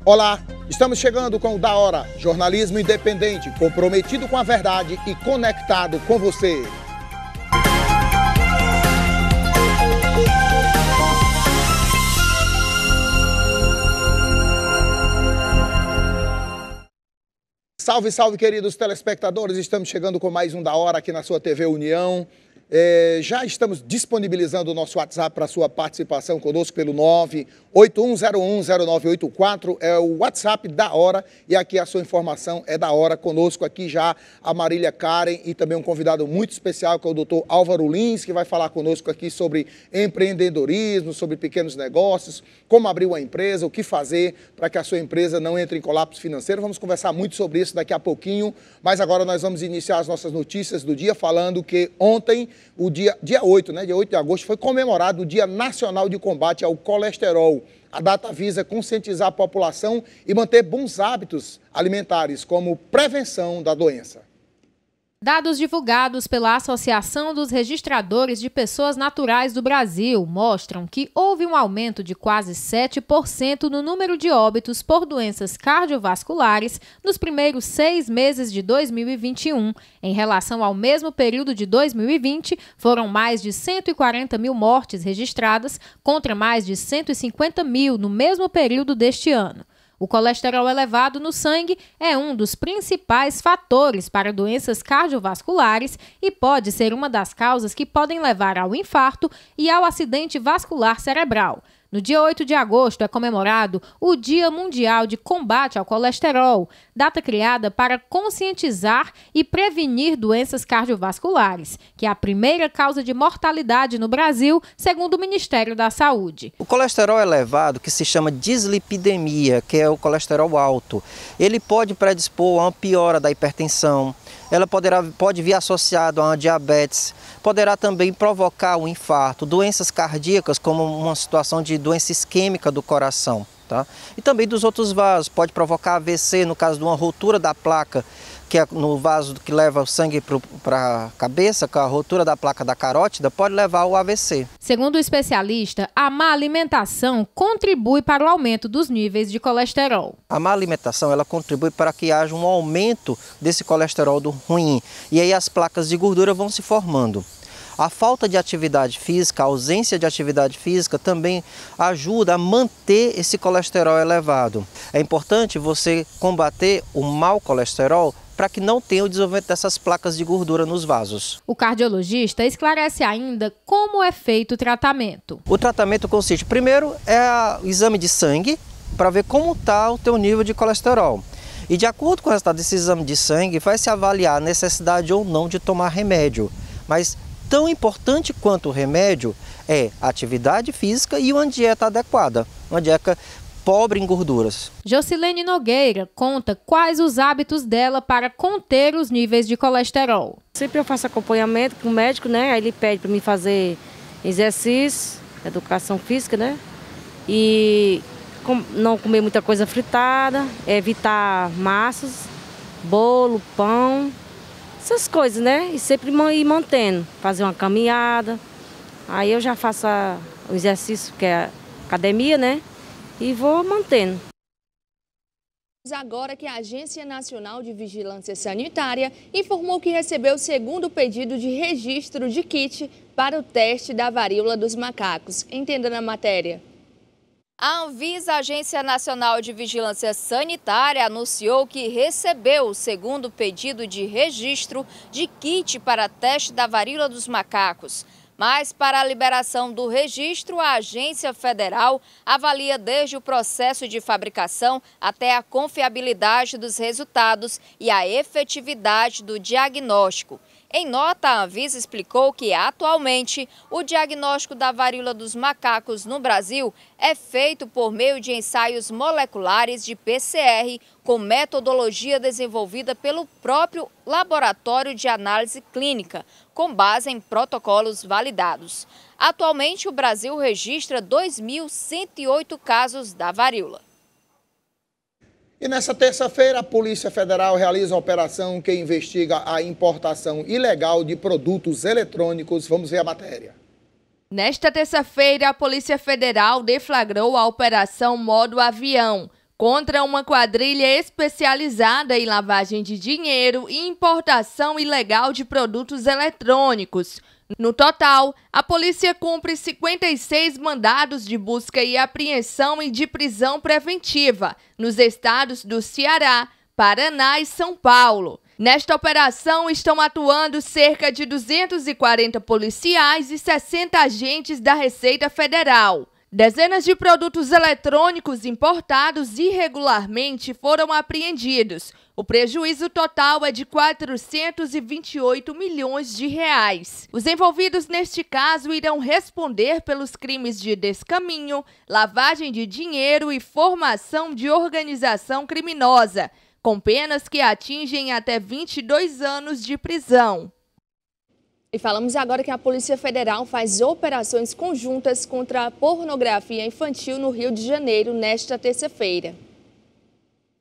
Olá, estamos chegando com o Da Hora, jornalismo independente, comprometido com a verdade e conectado com você. Salve, salve, queridos telespectadores, estamos chegando com mais um Da Hora aqui na sua TV União. Já estamos disponibilizando o nosso WhatsApp para a sua participação conosco pelo 981010984, é o WhatsApp da hora, e aqui a sua informação é da hora. Conosco aqui já a Marília Karen e também um convidado muito especial que é o Dr. Álvaro Lins, que vai falar conosco aqui sobre empreendedorismo, sobre pequenos negócios, como abrir uma empresa, o que fazer para que a sua empresa não entre em colapso financeiro. Vamos conversar muito sobre isso daqui a pouquinho, mas agora nós vamos iniciar as nossas notícias do dia falando que ontem, o dia 8, né? Dia 8 de agosto, foi comemorado o Dia Nacional de Combate ao Colesterol. A data visa conscientizar a população e manter bons hábitos alimentares, como prevenção da doença. Dados divulgados pela Associação dos Registradores de Pessoas Naturais do Brasil mostram que houve um aumento de quase 7% no número de óbitos por doenças cardiovasculares nos primeiros 6 meses de 2021. Em relação ao mesmo período de 2020, foram mais de 140 mil mortes registradas, contra mais de 150 mil no mesmo período deste ano. O colesterol elevado no sangue é um dos principais fatores para doenças cardiovasculares e pode ser uma das causas que podem levar ao infarto e ao acidente vascular cerebral. No dia 8 de agosto é comemorado o Dia Mundial de Combate ao Colesterol, data criada para conscientizar e prevenir doenças cardiovasculares, que é a primeira causa de mortalidade no Brasil, segundo o Ministério da Saúde. O colesterol elevado, que se chama dislipidemia, que é o colesterol alto, ele pode predispor a uma piora da hipertensão, ela pode vir associado a uma diabetes, poderá também provocar um infarto, doenças cardíacas como uma situação de doença isquêmica do coração, tá? E também dos outros vasos, pode provocar AVC no caso de uma ruptura da placa, que é no vaso que leva o sangue para a cabeça, com a ruptura da placa da carótida, pode levar ao AVC. Segundo o especialista, a má alimentação contribui para o aumento dos níveis de colesterol. A má alimentação ela contribui para que haja um aumento desse colesterol ruim, e aí as placas de gordura vão se formando. A falta de atividade física, a ausência de atividade física também ajuda a manter esse colesterol elevado. É importante você combater o mau colesterol para que não tenha o desenvolvimento dessas placas de gordura nos vasos. O cardiologista esclarece ainda como é feito o tratamento. O tratamento consiste, primeiro, o exame de sangue para ver como está o teu nível de colesterol. E de acordo com o resultado desse exame de sangue, vai se avaliar a necessidade ou não de tomar remédio. Mas tão importante quanto o remédio é a atividade física e uma dieta adequada, uma dieta pobre em gorduras. Jocilene Nogueira conta quais os hábitos dela para conter os níveis de colesterol. Sempre eu faço acompanhamento com o médico, né? Aí ele pede para mim fazer exercício, educação física, né? E não comer muita coisa fritada, evitar massas, bolo, pão, essas coisas, né? E sempre ir mantendo, fazer uma caminhada. Aí eu já faço o exercício, que é a academia, né? E vou mantendo. Agora que a Agência Nacional de Vigilância Sanitária informou que recebeu o segundo pedido de registro de kit para o teste da varíola dos macacos. Entenda na matéria. A Anvisa, Agência Nacional de Vigilância Sanitária, anunciou que recebeu o segundo pedido de registro de kit para teste da varíola dos macacos. Mas, para a liberação do registro, a agência federal avalia desde o processo de fabricação até a confiabilidade dos resultados e a efetividade do diagnóstico. Em nota, a Anvisa explicou que, atualmente, o diagnóstico da varíola dos macacos no Brasil é feito por meio de ensaios moleculares de PCR com metodologia desenvolvida pelo próprio Laboratório de Análise Clínica, com base em protocolos validados. Atualmente, o Brasil registra 2.108 casos da varíola. E nessa terça-feira, a Polícia Federal realiza uma operação que investiga a importação ilegal de produtos eletrônicos. Vamos ver a matéria. Nesta terça-feira, a Polícia Federal deflagrou a Operação Modo Avião, contra uma quadrilha especializada em lavagem de dinheiro e importação ilegal de produtos eletrônicos. No total, a polícia cumpre 56 mandados de busca e apreensão e de prisão preventiva nos estados do Ceará, Paraná e São Paulo. Nesta operação estão atuando cerca de 240 policiais e 60 agentes da Receita Federal. Dezenas de produtos eletrônicos importados irregularmente foram apreendidos. O prejuízo total é de 428 milhões de reais. Os envolvidos neste caso irão responder pelos crimes de descaminho, lavagem de dinheiro e formação de organização criminosa, com penas que atingem até 22 anos de prisão. E falamos agora que a Polícia Federal faz operações conjuntas contra a pornografia infantil no Rio de Janeiro nesta terça-feira.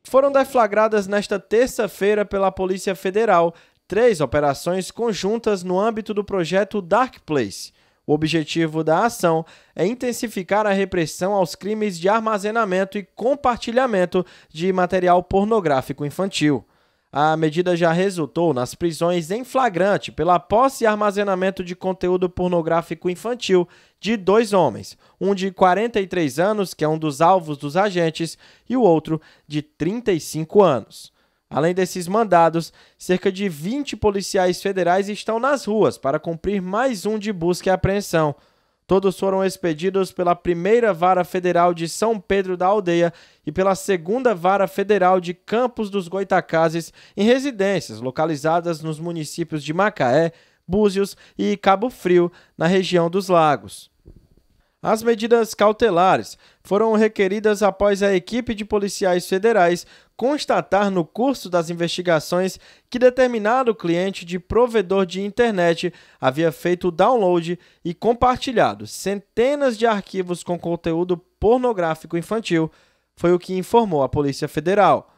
Foram deflagradas nesta terça-feira pela Polícia Federal 3 operações conjuntas no âmbito do projeto Dark Place. O objetivo da ação é intensificar a repressão aos crimes de armazenamento e compartilhamento de material pornográfico infantil. A medida já resultou nas prisões em flagrante pela posse e armazenamento de conteúdo pornográfico infantil de 2 homens, um de 43 anos, que é um dos alvos dos agentes, e o outro de 35 anos. Além desses mandados, cerca de 20 policiais federais estão nas ruas para cumprir mais um de busca e apreensão. Todos foram expedidos pela 1ª Vara Federal de São Pedro da Aldeia e pela 2ª Vara Federal de Campos dos Goitacazes, em residências localizadas nos municípios de Macaé, Búzios e Cabo Frio, na região dos Lagos. As medidas cautelares foram requeridas após a equipe de policiais federais constatar no curso das investigações que determinado cliente de provedor de internet havia feito download e compartilhado centenas de arquivos com conteúdo pornográfico infantil, foi o que informou a Polícia Federal.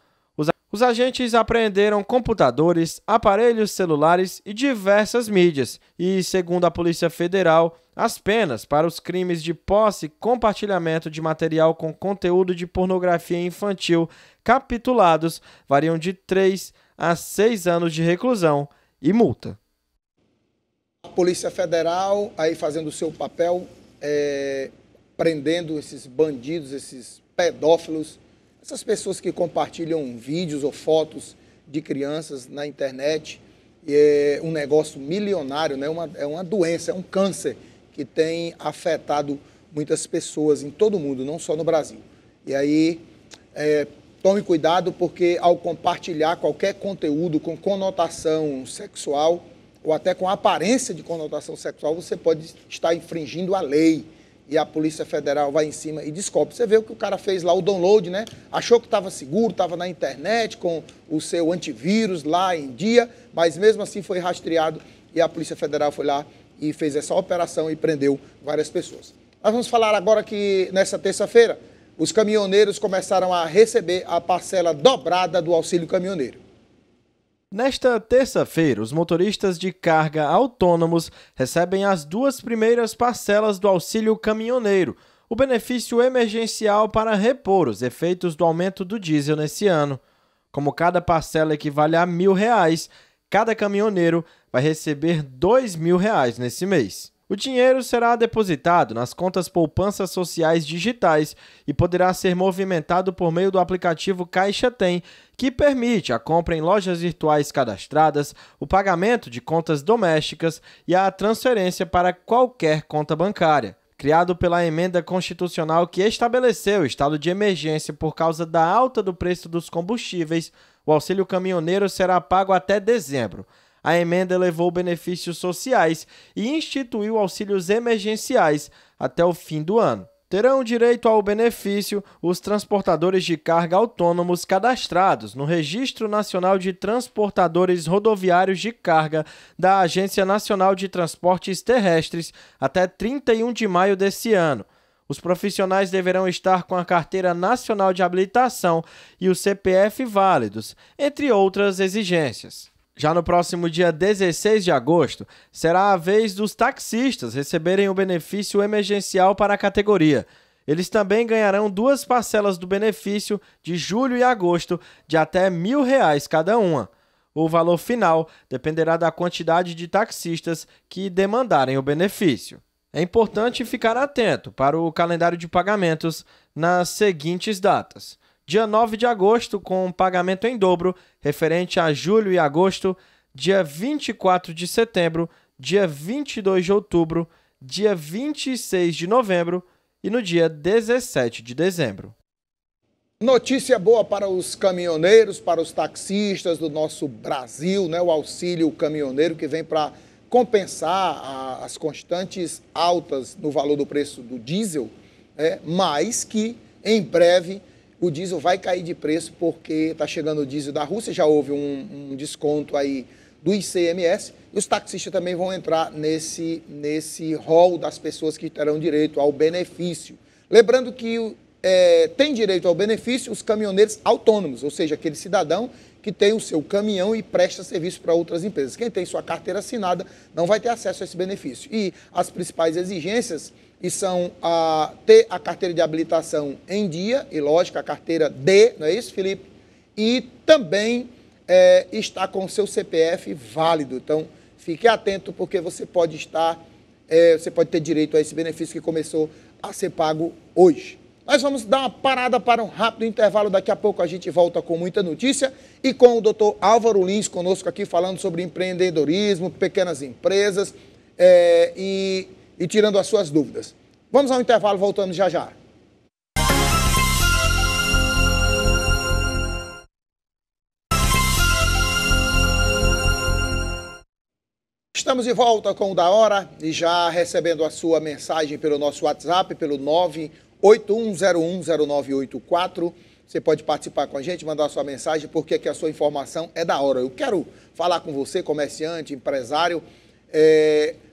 Os agentes apreenderam computadores, aparelhos celulares e diversas mídias e, segundo a Polícia Federal, as penas para os crimes de posse e compartilhamento de material com conteúdo de pornografia infantil capitulados variam de 3 a 6 anos de reclusão e multa. A Polícia Federal aí fazendo o seu papel, prendendo esses bandidos, esses pedófilos, essas pessoas que compartilham vídeos ou fotos de crianças na internet. É um negócio milionário, né? É uma doença, é um câncer que tem afetado muitas pessoas em todo o mundo, não só no Brasil. E aí, tome cuidado, porque ao compartilhar qualquer conteúdo com conotação sexual ou até com aparência de conotação sexual, você pode estar infringindo a lei. E a Polícia Federal vai em cima e descobre. Você vê o que o cara fez lá, o download, né? Achou que estava seguro, estava na internet com o seu antivírus lá em dia, mas mesmo assim foi rastreado e a Polícia Federal foi lá e fez essa operação e prendeu várias pessoas. Nós vamos falar agora que nessa terça-feira os caminhoneiros começaram a receber a parcela dobrada do auxílio caminhoneiro. Nesta terça-feira, os motoristas de carga autônomos recebem as 2 primeiras parcelas do auxílio caminhoneiro, o benefício emergencial para repor os efeitos do aumento do diesel nesse ano. Como cada parcela equivale a R$1.000, cada caminhoneiro vai receber R$2.000 nesse mês. O dinheiro será depositado nas contas poupanças sociais digitais e poderá ser movimentado por meio do aplicativo Caixa Tem, que permite a compra em lojas virtuais cadastradas, o pagamento de contas domésticas e a transferência para qualquer conta bancária. Criado pela emenda constitucional que estabeleceu o estado de emergência por causa da alta do preço dos combustíveis, o auxílio caminhoneiro será pago até dezembro. A emenda elevou benefícios sociais e instituiu auxílios emergenciais até o fim do ano. Terão direito ao benefício os transportadores de carga autônomos cadastrados no Registro Nacional de Transportadores Rodoviários de Carga da Agência Nacional de Transportes Terrestres até 31 de maio desse ano. Os profissionais deverão estar com a Carteira Nacional de Habilitação e o CPF válidos, entre outras exigências. Já no próximo dia 16 de agosto, será a vez dos taxistas receberem o benefício emergencial para a categoria. Eles também ganharão 2 parcelas do benefício de julho e agosto de até R$ 1.000 cada uma. O valor final dependerá da quantidade de taxistas que demandarem o benefício. É importante ficar atento para o calendário de pagamentos nas seguintes datas. Dia 9 de agosto, com pagamento em dobro, referente a julho e agosto, dia 24 de setembro, dia 22 de outubro, dia 26 de novembro e no dia 17 de dezembro. Notícia boa para os caminhoneiros, para os taxistas do nosso Brasil, né? O auxílio caminhoneiro que vem para compensar as constantes altas no valor do preço do diesel, mas que em breve o diesel vai cair de preço porque está chegando o diesel da Rússia, já houve um desconto aí do ICMS, e os taxistas também vão entrar nesse rol das pessoas que terão direito ao benefício. Lembrando que tem direito ao benefício os caminhoneiros autônomos, ou seja, aquele cidadão que tem o seu caminhão e presta serviço para outras empresas. Quem tem sua carteira assinada não vai ter acesso a esse benefício. E as principais exigências são ter a carteira de habilitação em dia, e lógico, a carteira D, não é isso, Felipe? E também estar com o seu CPF válido. Então, fique atento porque você pode ter direito a esse benefício que começou a ser pago hoje. Nós vamos dar uma parada para um rápido intervalo, daqui a pouco a gente volta com muita notícia e com o Dr. Álvaro Lins conosco aqui falando sobre empreendedorismo, pequenas empresas e tirando as suas dúvidas. Vamos ao intervalo, voltando já já. Estamos de volta com o Da Hora e já recebendo a sua mensagem pelo nosso WhatsApp, pelo 981010984. Você pode participar com a gente, mandar a sua mensagem, porque aqui a sua informação é da hora. Eu quero falar com você, comerciante, empresário.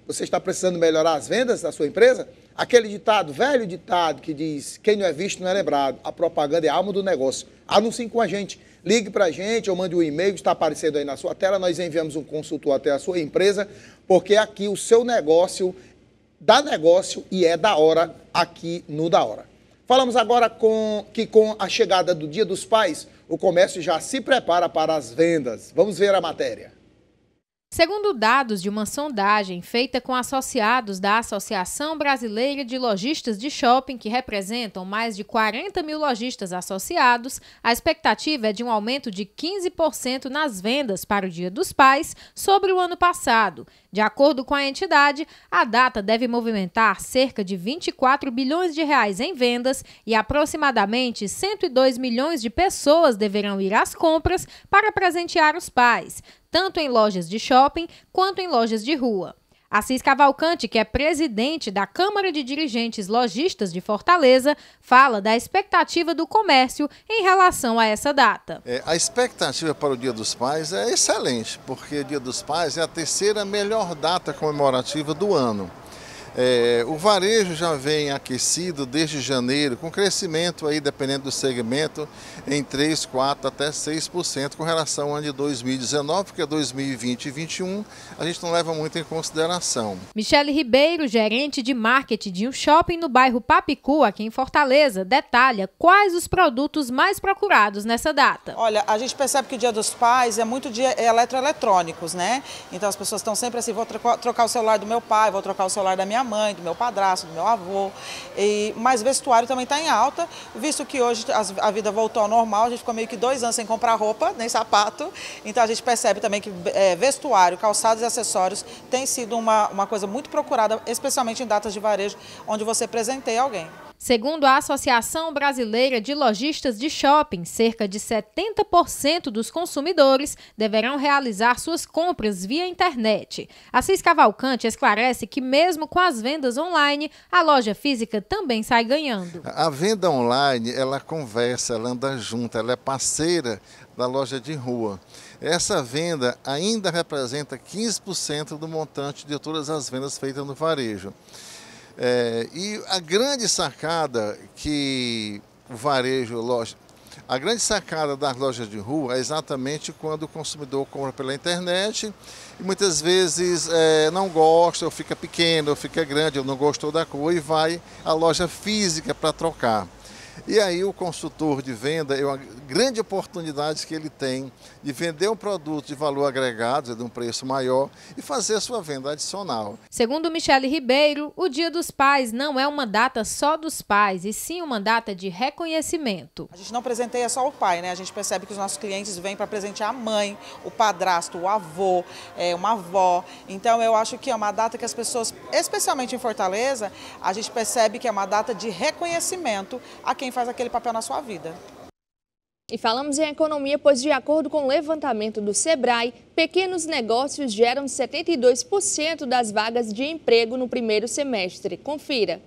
Você está precisando melhorar as vendas da sua empresa? Aquele ditado, velho ditado, que diz: quem não é visto não é lembrado. A propaganda é a alma do negócio. Anuncie com a gente. Ligue para a gente ou mande um e-mail que está aparecendo aí na sua tela. Nós enviamos um consultor até a sua empresa, porque aqui o seu negócio dá negócio e é da hora aqui no Da Hora. Falamos agora que com a chegada do Dia dos Pais, o comércio já se prepara para as vendas. Vamos ver a matéria. Segundo dados de uma sondagem feita com associados da Associação Brasileira de Lojistas de Shopping, que representam mais de 40 mil lojistas associados, a expectativa é de um aumento de 15% nas vendas para o Dia dos Pais sobre o ano passado. De acordo com a entidade, a data deve movimentar cerca de 24 bilhões de reais em vendas e aproximadamente 102 milhões de pessoas deverão ir às compras para presentear os pais, tanto em lojas de shopping quanto em lojas de rua. Assis Cavalcante, que é presidente da Câmara de Dirigentes Lojistas de Fortaleza, fala da expectativa do comércio em relação a essa data. A expectativa para o Dia dos Pais é excelente, porque o Dia dos Pais é a terceira melhor data comemorativa do ano. O varejo já vem aquecido desde janeiro, com crescimento aí, dependendo do segmento, em 3, 4 até 6% com relação ao ano de 2019, porque 2020 e 2021 a gente não leva muito em consideração. Michele Ribeiro, gerente de marketing de um shopping no bairro Papicu, aqui em Fortaleza, detalha quais os produtos mais procurados nessa data. Olha, a gente percebe que o Dia dos Pais é muito de eletroeletrônicos, né? Então as pessoas estão sempre assim: vou trocar o celular do meu pai, vou trocar o celular da minha mãe, do meu padrasto, do meu avô. Mas vestuário também está em alta, visto que hoje a vida voltou ao normal, a gente ficou meio que 2 anos sem comprar roupa, nem sapato. Então a gente percebe também que vestuário, calçados e acessórios tem sido uma coisa muito procurada, especialmente em datas de varejo, onde você presenteia alguém. Segundo a Associação Brasileira de Lojistas de Shopping, cerca de 70% dos consumidores deverão realizar suas compras via internet. Assis Cavalcante esclarece que mesmo com as vendas online, a loja física também sai ganhando. A venda online, ela conversa, ela anda junto, ela é parceira da loja de rua. Essa venda ainda representa 15% do montante de todas as vendas feitas no varejo. E a grande sacada que o varejo, A grande sacada das lojas de rua é exatamente quando o consumidor compra pela internet e muitas vezes não gosta, ou fica pequeno, ou fica grande, ou não gostou da cor e vai à loja física para trocar. E aí o consultor de venda é uma grande oportunidade que ele tem de vender um produto de valor agregado, de um preço maior, e fazer a sua venda adicional. Segundo Michele Ribeiro, o Dia dos Pais não é uma data só dos pais, e sim uma data de reconhecimento. A gente não presenteia só o pai, né? A gente percebe que os nossos clientes vêm para presentear a mãe, o padrasto, o avô, uma avó. Então eu acho que é uma data que as pessoas, especialmente em Fortaleza, a gente percebe que é uma data de reconhecimento a quem faz aquele papel na sua vida. E falamos em economia, pois de acordo com o levantamento do Sebrae, pequenos negócios geram 72% das vagas de emprego no primeiro semestre. Confira.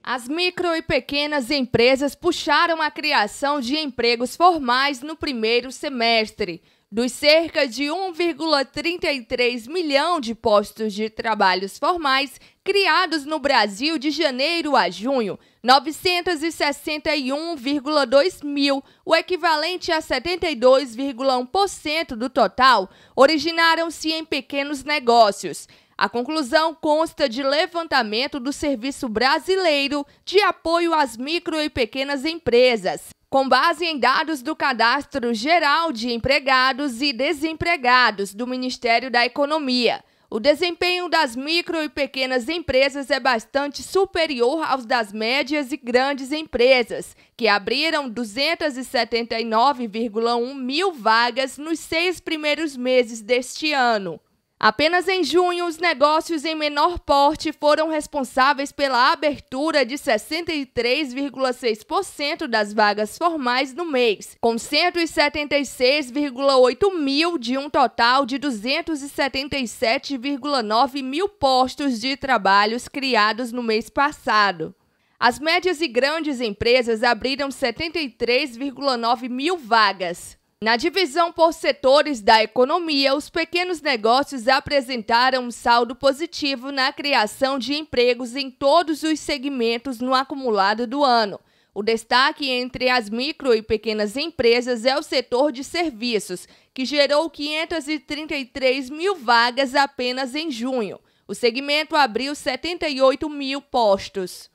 As micro e pequenas empresas puxaram a criação de empregos formais no primeiro semestre. Dos cerca de 1,33 milhão de postos de trabalhos formais criados no Brasil de janeiro a junho, 961,2 mil, o equivalente a 72,1% do total, originaram-se em pequenos negócios. A conclusão consta de levantamento do Serviço Brasileiro de Apoio às Micro e Pequenas Empresas, com base em dados do Cadastro Geral de Empregados e Desempregados do Ministério da Economia. O desempenho das micro e pequenas empresas é bastante superior aos das médias e grandes empresas, que abriram 279,1 mil vagas nos 6 primeiros meses deste ano. Apenas em junho, os negócios em menor porte foram responsáveis pela abertura de 63,6% das vagas formais no mês, com 176,8 mil de um total de 277,9 mil postos de trabalhos criados no mês passado. As médias e grandes empresas abriram 73,9 mil vagas. Na divisão por setores da economia, os pequenos negócios apresentaram um saldo positivo na criação de empregos em todos os segmentos no acumulado do ano. O destaque entre as micro e pequenas empresas é o setor de serviços, que gerou 533 mil vagas apenas em junho. O segmento abriu 78 mil postos.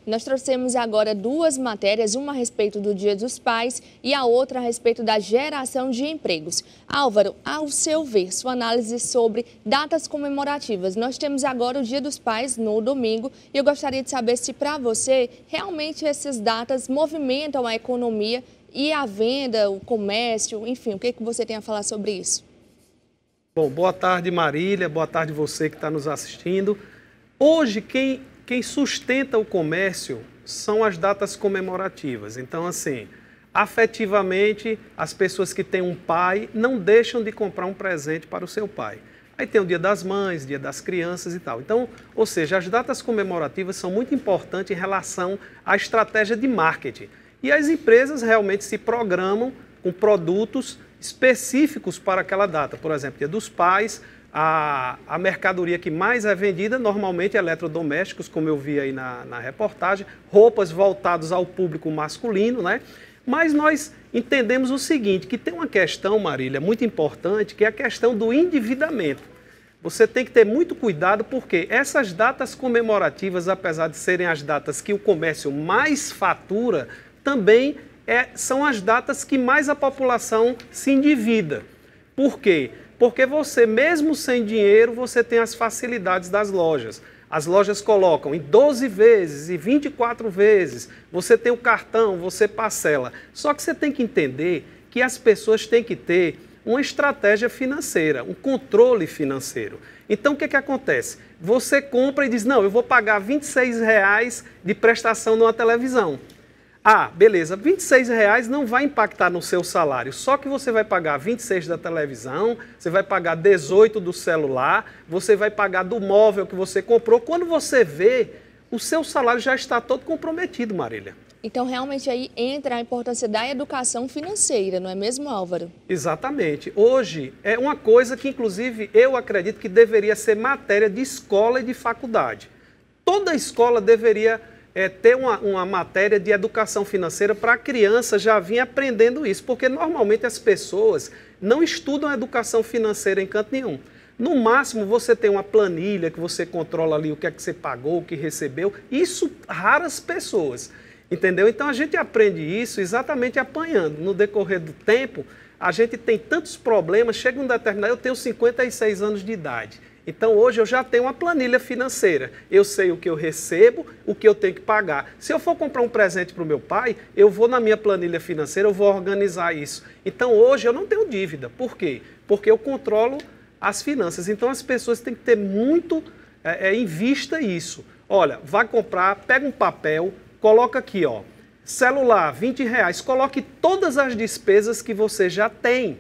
Nós trouxemos agora duas matérias, uma a respeito do Dia dos Pais e a outra a respeito da geração de empregos. Álvaro, ao seu ver, sua análise sobre datas comemorativas. Nós temos agora o Dia dos Pais no domingo e eu gostaria de saber se para você realmente essas datas movimentam a economia e a venda, o comércio, enfim, o que você tem a falar sobre isso? Bom, boa tarde Marília, boa tarde você que está nos assistindo. Hoje quem sustenta o comércio são as datas comemorativas. Então, assim, afetivamente, as pessoas que têm um pai não deixam de comprar um presente para o seu pai. Aí tem o Dia das Mães, Dia das Crianças e tal. Então, ou seja, as datas comemorativas são muito importantes em relação à estratégia de marketing. E as empresas realmente se programam com produtos específicos para aquela data. Por exemplo, Dia dos Pais. A mercadoria que mais é vendida, normalmente, é eletrodomésticos, como eu vi aí na reportagem, roupas voltadas ao público masculino, né? Mas nós entendemos o seguinte, que tem uma questão, Marília, muito importante, que é a questão do endividamento. Você tem que ter muito cuidado, porque essas datas comemorativas, apesar de serem as datas que o comércio mais fatura, também são as datas que mais a população se endivida. Por quê? Porque você, mesmo sem dinheiro, você tem as facilidades das lojas. As lojas colocam em 12 vezes e 24 vezes. Você tem o cartão, você parcela. Só que você tem que entender que as pessoas têm que ter uma estratégia financeira, um controle financeiro. Então, o que acontece? Você compra e diz, não, eu vou pagar R$26 de prestação numa televisão. Ah, beleza, R$26 não vai impactar no seu salário, só que você vai pagar 26 da televisão, você vai pagar 18 do celular, você vai pagar do móvel que você comprou. Quando você vê, o seu salário já está todo comprometido, Marília. Então, realmente, aí entra a importância da educação financeira, não é mesmo, Álvaro? Exatamente. Hoje, é uma coisa que, inclusive, eu acredito que deveria ser matéria de escola e de faculdade. Toda escola deveria ter uma matéria de educação financeira para a criança já vir aprendendo isso, porque normalmente as pessoas não estudam educação financeira em canto nenhum. No máximo, você tem uma planilha que você controla ali o que é que você pagou, o que recebeu. Isso, raras pessoas, entendeu? Então, a gente aprende isso exatamente apanhando. No decorrer do tempo, a gente tem tantos problemas, chega um determinado... Eu tenho 56 anos de idade. Então, hoje eu já tenho uma planilha financeira. Eu sei o que eu recebo, o que eu tenho que pagar. Se eu for comprar um presente para o meu pai, eu vou na minha planilha financeira, eu vou organizar isso. Então, hoje eu não tenho dívida. Por quê? Porque eu controlo as finanças. Então, as pessoas têm que ter muito em vista isso. Olha, vai comprar, pega um papel, coloca aqui, ó, celular, R$20, coloque todas as despesas que você já tem.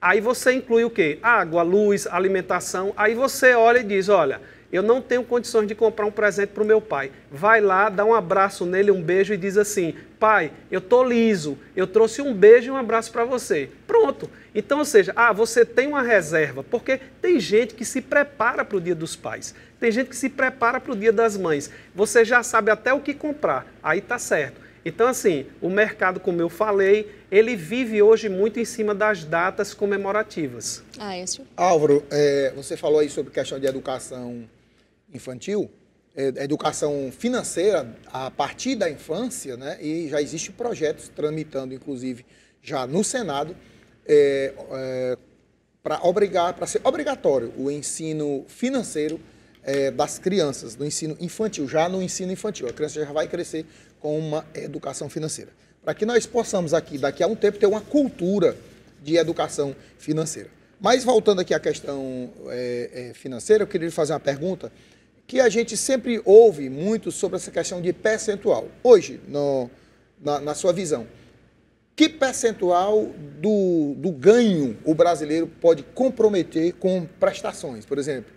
Aí você inclui o quê? Água, luz, alimentação. Aí você olha e diz, olha, eu não tenho condições de comprar um presente para o meu pai. Vai lá, dá um abraço nele, um beijo e diz assim, pai, eu tô liso, eu trouxe um beijo e um abraço para você. Pronto. Então, ou seja, você tem uma reserva, porque tem gente que se prepara para o Dia dos Pais, tem gente que se prepara para o Dia das Mães. Você já sabe até o que comprar, aí tá certo. Então, assim, o mercado, como eu falei, ele vive hoje muito em cima das datas comemorativas. Aécio. Álvaro, você falou aí sobre questão de educação infantil, educação financeira a partir da infância, né? E já existem projetos tramitando, inclusive, já no Senado, para ser obrigatório o ensino financeiro das crianças, do ensino infantil, já no ensino infantil. A criança já vai crescer com uma educação financeira. Para que nós possamos aqui, daqui a um tempo, ter uma cultura de educação financeira. Mas voltando aqui à questão financeira, eu queria lhe fazer uma pergunta que a gente sempre ouve muito sobre essa questão de percentual. Hoje, na sua visão, que percentual do ganho o brasileiro pode comprometer com prestações? Por exemplo,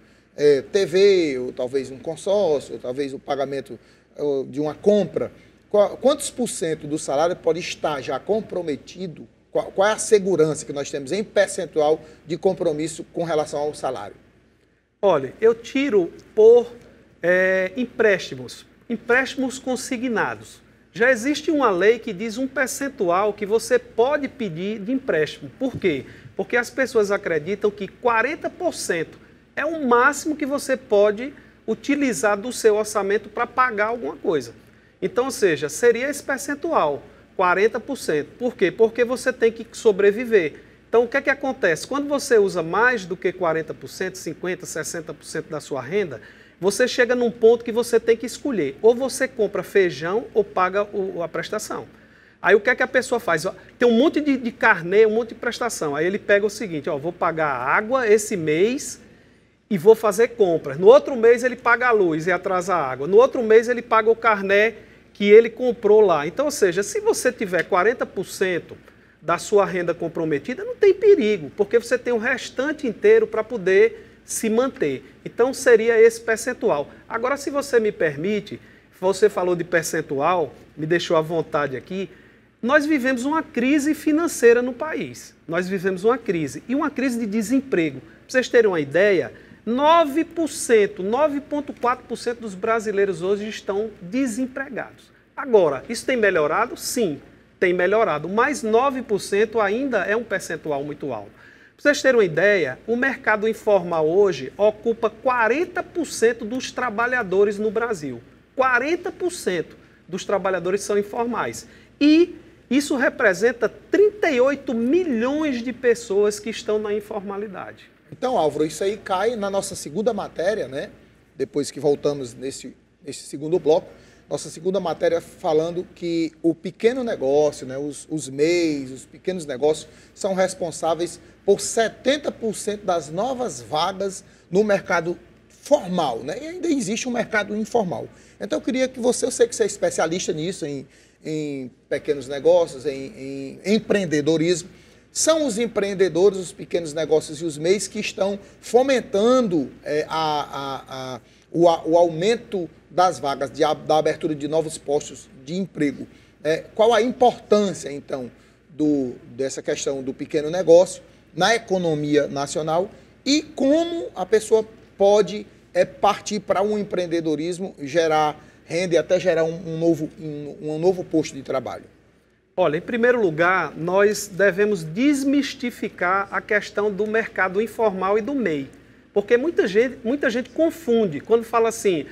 TV, ou talvez um consórcio, ou talvez o pagamento de uma compra. Quantos por cento do salário pode estar já comprometido? Qual é a segurança que nós temos em percentual de compromisso com relação ao salário? Olha, eu tiro por empréstimos consignados. Já existe uma lei que diz um percentual que você pode pedir de empréstimo. Por quê? Porque as pessoas acreditam que 40% é o máximo que você pode utilizar do seu orçamento para pagar alguma coisa. Então, ou seja, seria esse percentual, 40%. Por quê? Porque você tem que sobreviver. Então, o que é que acontece? Quando você usa mais do que 40%, 50%, 60% da sua renda, você chega num ponto que você tem que escolher. Ou você compra feijão ou paga a prestação. Aí o que é que a pessoa faz? Tem um monte de carnê, um monte de prestação. Aí ele pega o seguinte, vou pagar a água esse mês e vou fazer compras. No outro mês ele paga a luz e atrasa a água. No outro mês ele paga o carnê que ele comprou lá. Então, ou seja, se você tiver 40% da sua renda comprometida, não tem perigo, porque você tem o restante inteiro para poder se manter. Então, seria esse percentual. Agora, se você me permite, você falou de percentual, me deixou à vontade aqui, nós vivemos uma crise financeira no país. Nós vivemos uma crise, e uma crise de desemprego. Para vocês terem uma ideia, 9,4% dos brasileiros hoje estão desempregados. Agora, isso tem melhorado? Sim, tem melhorado, mas 9% ainda é um percentual muito alto. Para vocês terem uma ideia, o mercado informal hoje ocupa 40% dos trabalhadores no Brasil. 40% dos trabalhadores são informais. E isso representa 38 milhões de pessoas que estão na informalidade. Então, Álvaro, isso aí cai na nossa segunda matéria, né? Depois que voltamos nesse segundo bloco, nossa segunda matéria falando que o pequeno negócio, né, os MEIs, os pequenos negócios, são responsáveis por 70% das novas vagas no mercado formal, né? E ainda existe um mercado informal. Então, eu queria que você, eu sei que você é especialista nisso, em pequenos negócios, em empreendedorismo. São os empreendedores, os pequenos negócios e os MEIs que estão fomentando o aumento das vagas, da abertura de novos postos de emprego. Qual a importância, então, dessa questão do pequeno negócio na economia nacional e como a pessoa pode partir para um empreendedorismo, gerar renda e até gerar um novo posto de trabalho? Olha, em primeiro lugar, nós devemos desmistificar a questão do mercado informal e do MEI. Porque muita gente confunde quando fala assim,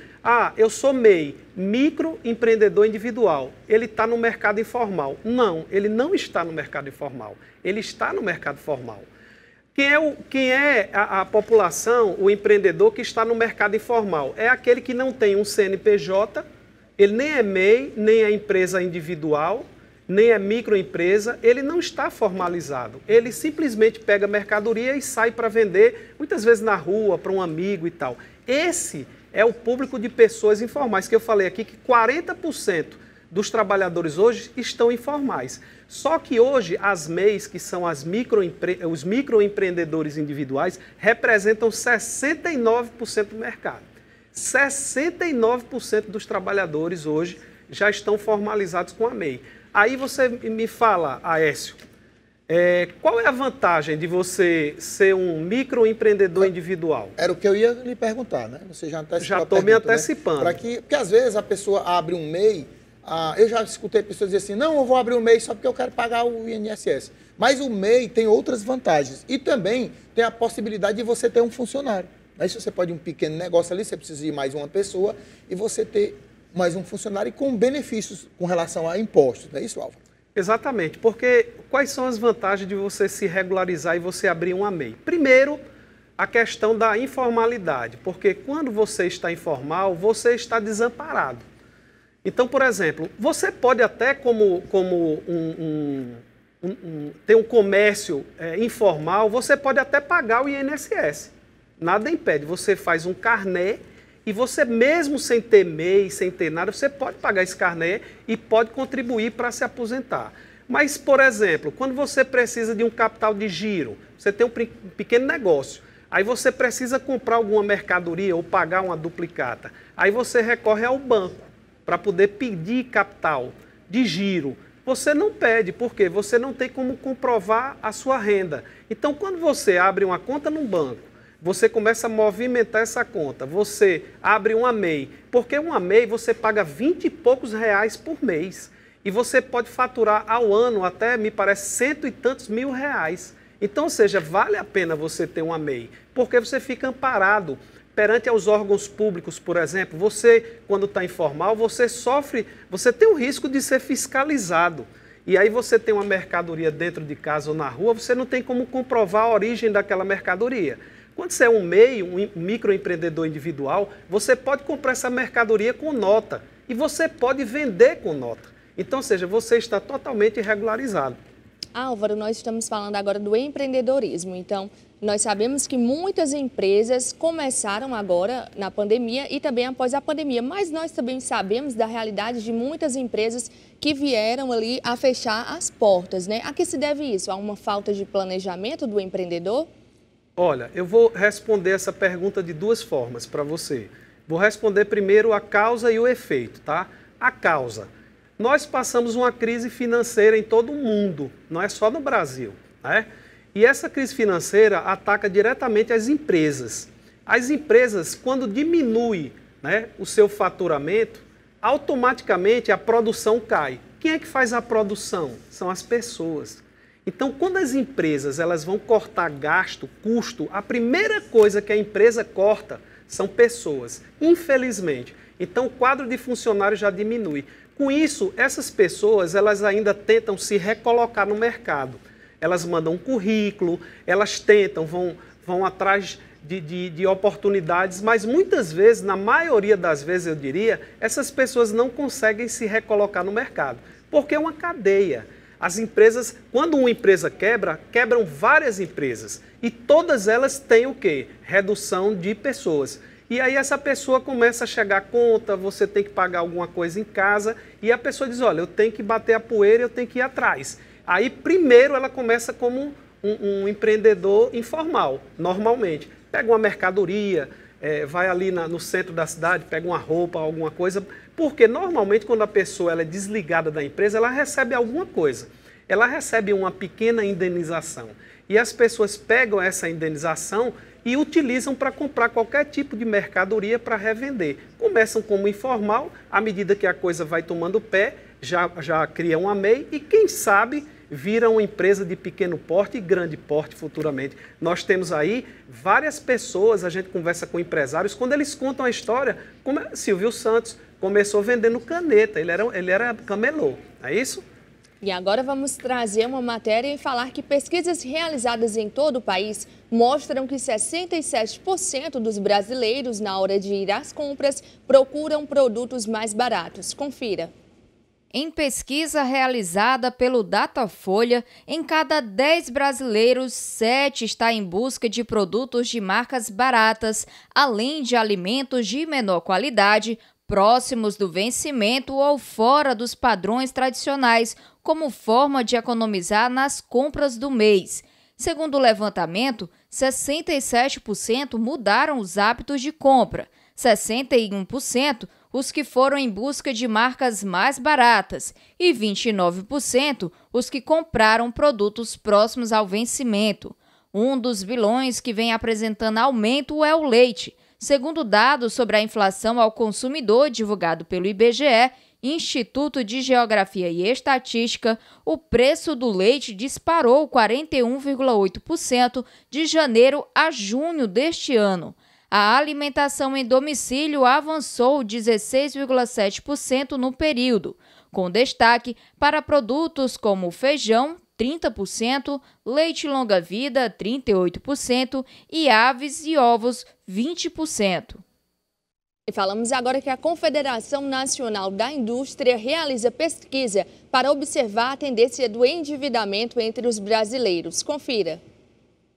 eu sou MEI, microempreendedor individual, ele está no mercado informal. Não, ele não está no mercado informal, ele está no mercado formal. Quem é a população, o empreendedor que está no mercado informal? É aquele que não tem um CNPJ, ele nem é MEI, nem é empresa individual, nem é microempresa, ele não está formalizado. Ele simplesmente pega mercadoria e sai para vender, muitas vezes na rua, para um amigo e tal. Esse é o público de pessoas informais, que eu falei aqui que 40% dos trabalhadores hoje estão informais. Só que hoje as MEIs, que são os microempreendedores individuais, representam 69% do mercado. 69% dos trabalhadores hoje já estão formalizados com a MEI. Aí você me fala, Aécio, qual é a vantagem de você ser um microempreendedor individual? Era o que eu ia lhe perguntar, né? Você já antecipou. Já estou me antecipando. Né? Porque às vezes a pessoa abre um MEI, eu já escutei pessoas dizer assim, não, eu vou abrir um MEI só porque eu quero pagar o INSS. Mas o MEI tem outras vantagens e também tem a possibilidade de você ter um funcionário. Aí se você pode um pequeno negócio ali, você precisa de mais uma pessoa e você ter mais um funcionário com benefícios com relação a impostos, não é isso, Álvaro? Exatamente, porque quais são as vantagens de você se regularizar e você abrir uma MEI? Primeiro, a questão da informalidade, porque quando você está informal, você está desamparado. Então, por exemplo, você pode até ter um comércio informal, você pode até pagar o INSS. Nada impede, você faz um carnê e você mesmo sem ter MEI, sem ter nada, você pode pagar esse carnê e pode contribuir para se aposentar. Mas, por exemplo, quando você precisa de um capital de giro, você tem um pequeno negócio, aí você precisa comprar alguma mercadoria ou pagar uma duplicata, aí você recorre ao banco para poder pedir capital de giro. Você não pede, porque você não tem como comprovar a sua renda. Então, quando você abre uma conta no banco, você começa a movimentar essa conta, você abre uma MEI, porque uma MEI você paga 20 e poucos reais por mês, e você pode faturar ao ano até, me parece, 100 e tantos mil reais. Então, ou seja, vale a pena você ter uma MEI, porque você fica amparado perante aos órgãos públicos, por exemplo. Você, quando está informal, você tem o risco de ser fiscalizado. E aí você tem uma mercadoria dentro de casa ou na rua, você não tem como comprovar a origem daquela mercadoria. Quando você é um MEI, um microempreendedor individual, você pode comprar essa mercadoria com nota e você pode vender com nota. Então, ou seja, você está totalmente regularizado. Álvaro, nós estamos falando agora do empreendedorismo. Então, nós sabemos que muitas empresas começaram agora na pandemia e também após a pandemia, mas nós também sabemos da realidade de muitas empresas que vieram ali a fechar as portas, né? A que se deve isso? A uma falta de planejamento do empreendedor? Olha, eu vou responder essa pergunta de duas formas para você. Vou responder primeiro a causa e o efeito, tá? A causa. Nós passamos uma crise financeira em todo o mundo, não é só no Brasil, né? E essa crise financeira ataca diretamente as empresas. As empresas, quando diminui, né, o seu faturamento, automaticamente a produção cai. Quem é que faz a produção? São as pessoas. Então, quando as empresas elas vão cortar gasto, custo, a primeira coisa que a empresa corta são pessoas, infelizmente. Então, o quadro de funcionários já diminui. Com isso, essas pessoas elas ainda tentam se recolocar no mercado. Elas mandam um currículo, elas tentam, vão atrás de oportunidades, mas muitas vezes, na maioria das vezes eu diria, essas pessoas não conseguem se recolocar no mercado, porque é uma cadeia. As empresas, quando uma empresa quebra, quebram várias empresas. E todas elas têm o quê? Redução de pessoas. E aí essa pessoa começa a chegar a conta, você tem que pagar alguma coisa em casa, e a pessoa diz, olha, eu tenho que bater a poeira, eu tenho que ir atrás. Aí primeiro ela começa como um empreendedor informal, normalmente. Pega uma mercadoria, vai ali no centro da cidade, pega uma roupa, alguma coisa, porque normalmente quando a pessoa ela é desligada da empresa, ela recebe alguma coisa. Ela recebe uma pequena indenização. E as pessoas pegam essa indenização e utilizam para comprar qualquer tipo de mercadoria para revender. Começam como informal, à medida que a coisa vai tomando pé, já cria uma MEI e, quem sabe, vira uma empresa de pequeno porte e grande porte futuramente. Nós temos aí várias pessoas, a gente conversa com empresários, quando eles contam a história, como Silvio Santos começou vendendo caneta, ele era camelô, é isso? E agora vamos trazer uma matéria e falar que pesquisas realizadas em todo o país mostram que 67% dos brasileiros, na hora de ir às compras, procuram produtos mais baratos. Confira. Em pesquisa realizada pelo Datafolha, em cada 10 brasileiros, 7 está em busca de produtos de marcas baratas, além de alimentos de menor qualidade, próximos do vencimento ou fora dos padrões tradicionais, como forma de economizar nas compras do mês. Segundo o levantamento, 67% mudaram os hábitos de compra, 61% os que foram em busca de marcas mais baratas e 29% os que compraram produtos próximos ao vencimento. Um dos vilões que vem apresentando aumento é o leite. Segundo dados sobre a inflação ao consumidor divulgado pelo IBGE, Instituto de Geografia e Estatística, o preço do leite disparou 41,8% de janeiro a junho deste ano. A alimentação em domicílio avançou 16,7% no período, com destaque para produtos como feijão, 30%, leite longa-vida, 38% e aves e ovos, 20%. E falamos agora que a Confederação Nacional da Indústria realiza pesquisa para observar a tendência do endividamento entre os brasileiros. Confira.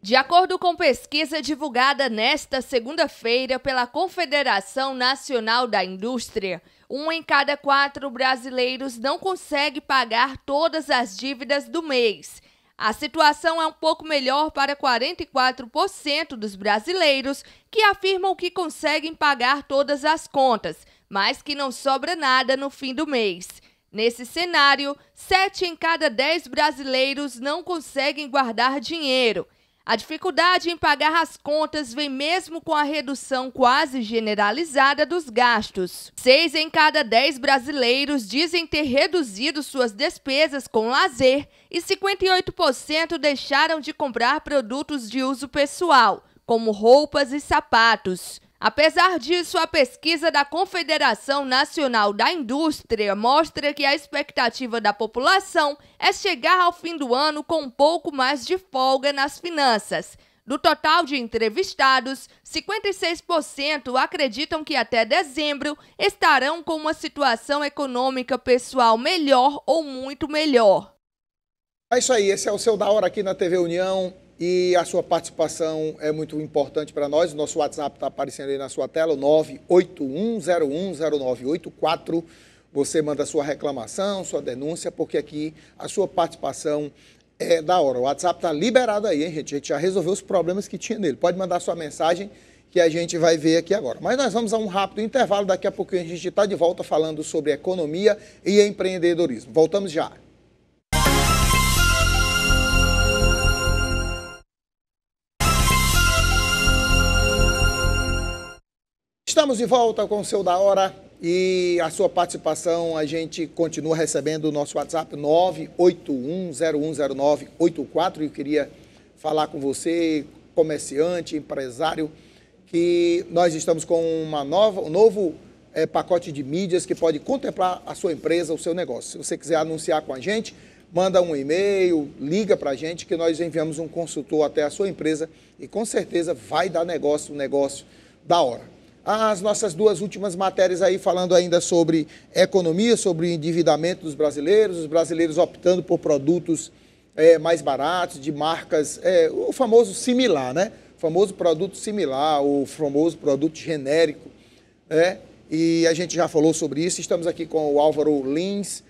De acordo com pesquisa divulgada nesta segunda-feira pela Confederação Nacional da Indústria, 1 em cada 4 brasileiros não consegue pagar todas as dívidas do mês. A situação é um pouco melhor para 44% dos brasileiros que afirmam que conseguem pagar todas as contas, mas que não sobra nada no fim do mês. Nesse cenário, 7 em cada 10 brasileiros não conseguem guardar dinheiro. A dificuldade em pagar as contas vem mesmo com a redução quase generalizada dos gastos. 6 em cada 10 brasileiros dizem ter reduzido suas despesas com lazer e 58% deixaram de comprar produtos de uso pessoal, como roupas e sapatos. Apesar disso, a pesquisa da Confederação Nacional da Indústria mostra que a expectativa da população é chegar ao fim do ano com um pouco mais de folga nas finanças. Do total de entrevistados, 56% acreditam que até dezembro estarão com uma situação econômica pessoal melhor ou muito melhor. É isso aí, esse é o Seu da Hora aqui na TV União. E a sua participação é muito importante para nós. O nosso WhatsApp está aparecendo aí na sua tela, 981010984. Você manda sua reclamação, sua denúncia, porque aqui a sua participação é da hora. O WhatsApp está liberado aí, hein, gente? A gente já resolveu os problemas que tinha nele. Pode mandar sua mensagem que a gente vai ver aqui agora. Mas nós vamos a um rápido intervalo. Daqui a pouquinho a gente está de volta falando sobre economia e empreendedorismo. Voltamos já. Estamos de volta com o Seu da Hora e a sua participação a gente continua recebendo o nosso WhatsApp 981010984. Eu queria falar com você, comerciante, empresário, que nós estamos com um novo pacote de mídias que pode contemplar a sua empresa, o seu negócio. Se você quiser anunciar com a gente, manda um e-mail, liga para a gente que nós enviamos um consultor até a sua empresa e com certeza vai dar negócio, um negócio da hora. As nossas duas últimas matérias aí falando ainda sobre economia, sobre endividamento dos brasileiros, os brasileiros optando por produtos mais baratos, de marcas, o famoso similar, né? O famoso produto similar, o famoso produto genérico, né? E a gente já falou sobre isso. Estamos aqui com o Álvaro Lins,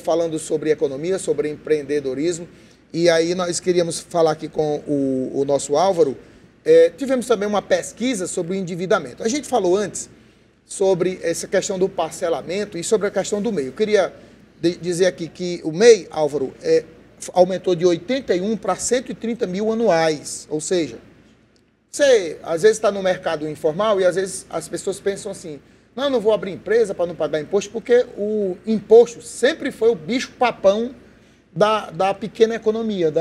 falando sobre economia, sobre empreendedorismo. E aí nós queríamos falar aqui com o nosso Álvaro. Tivemos também uma pesquisa sobre o endividamento. A gente falou antes sobre essa questão do parcelamento e sobre a questão do MEI. Eu queria dizer aqui que o MEI, Álvaro, aumentou de 81 para 130 mil anuais, ou seja, Você, às vezes, está no mercado informal e, às vezes, as pessoas pensam assim, não vou abrir empresa para não pagar imposto, porque o imposto sempre foi o bicho-papão da pequena economia,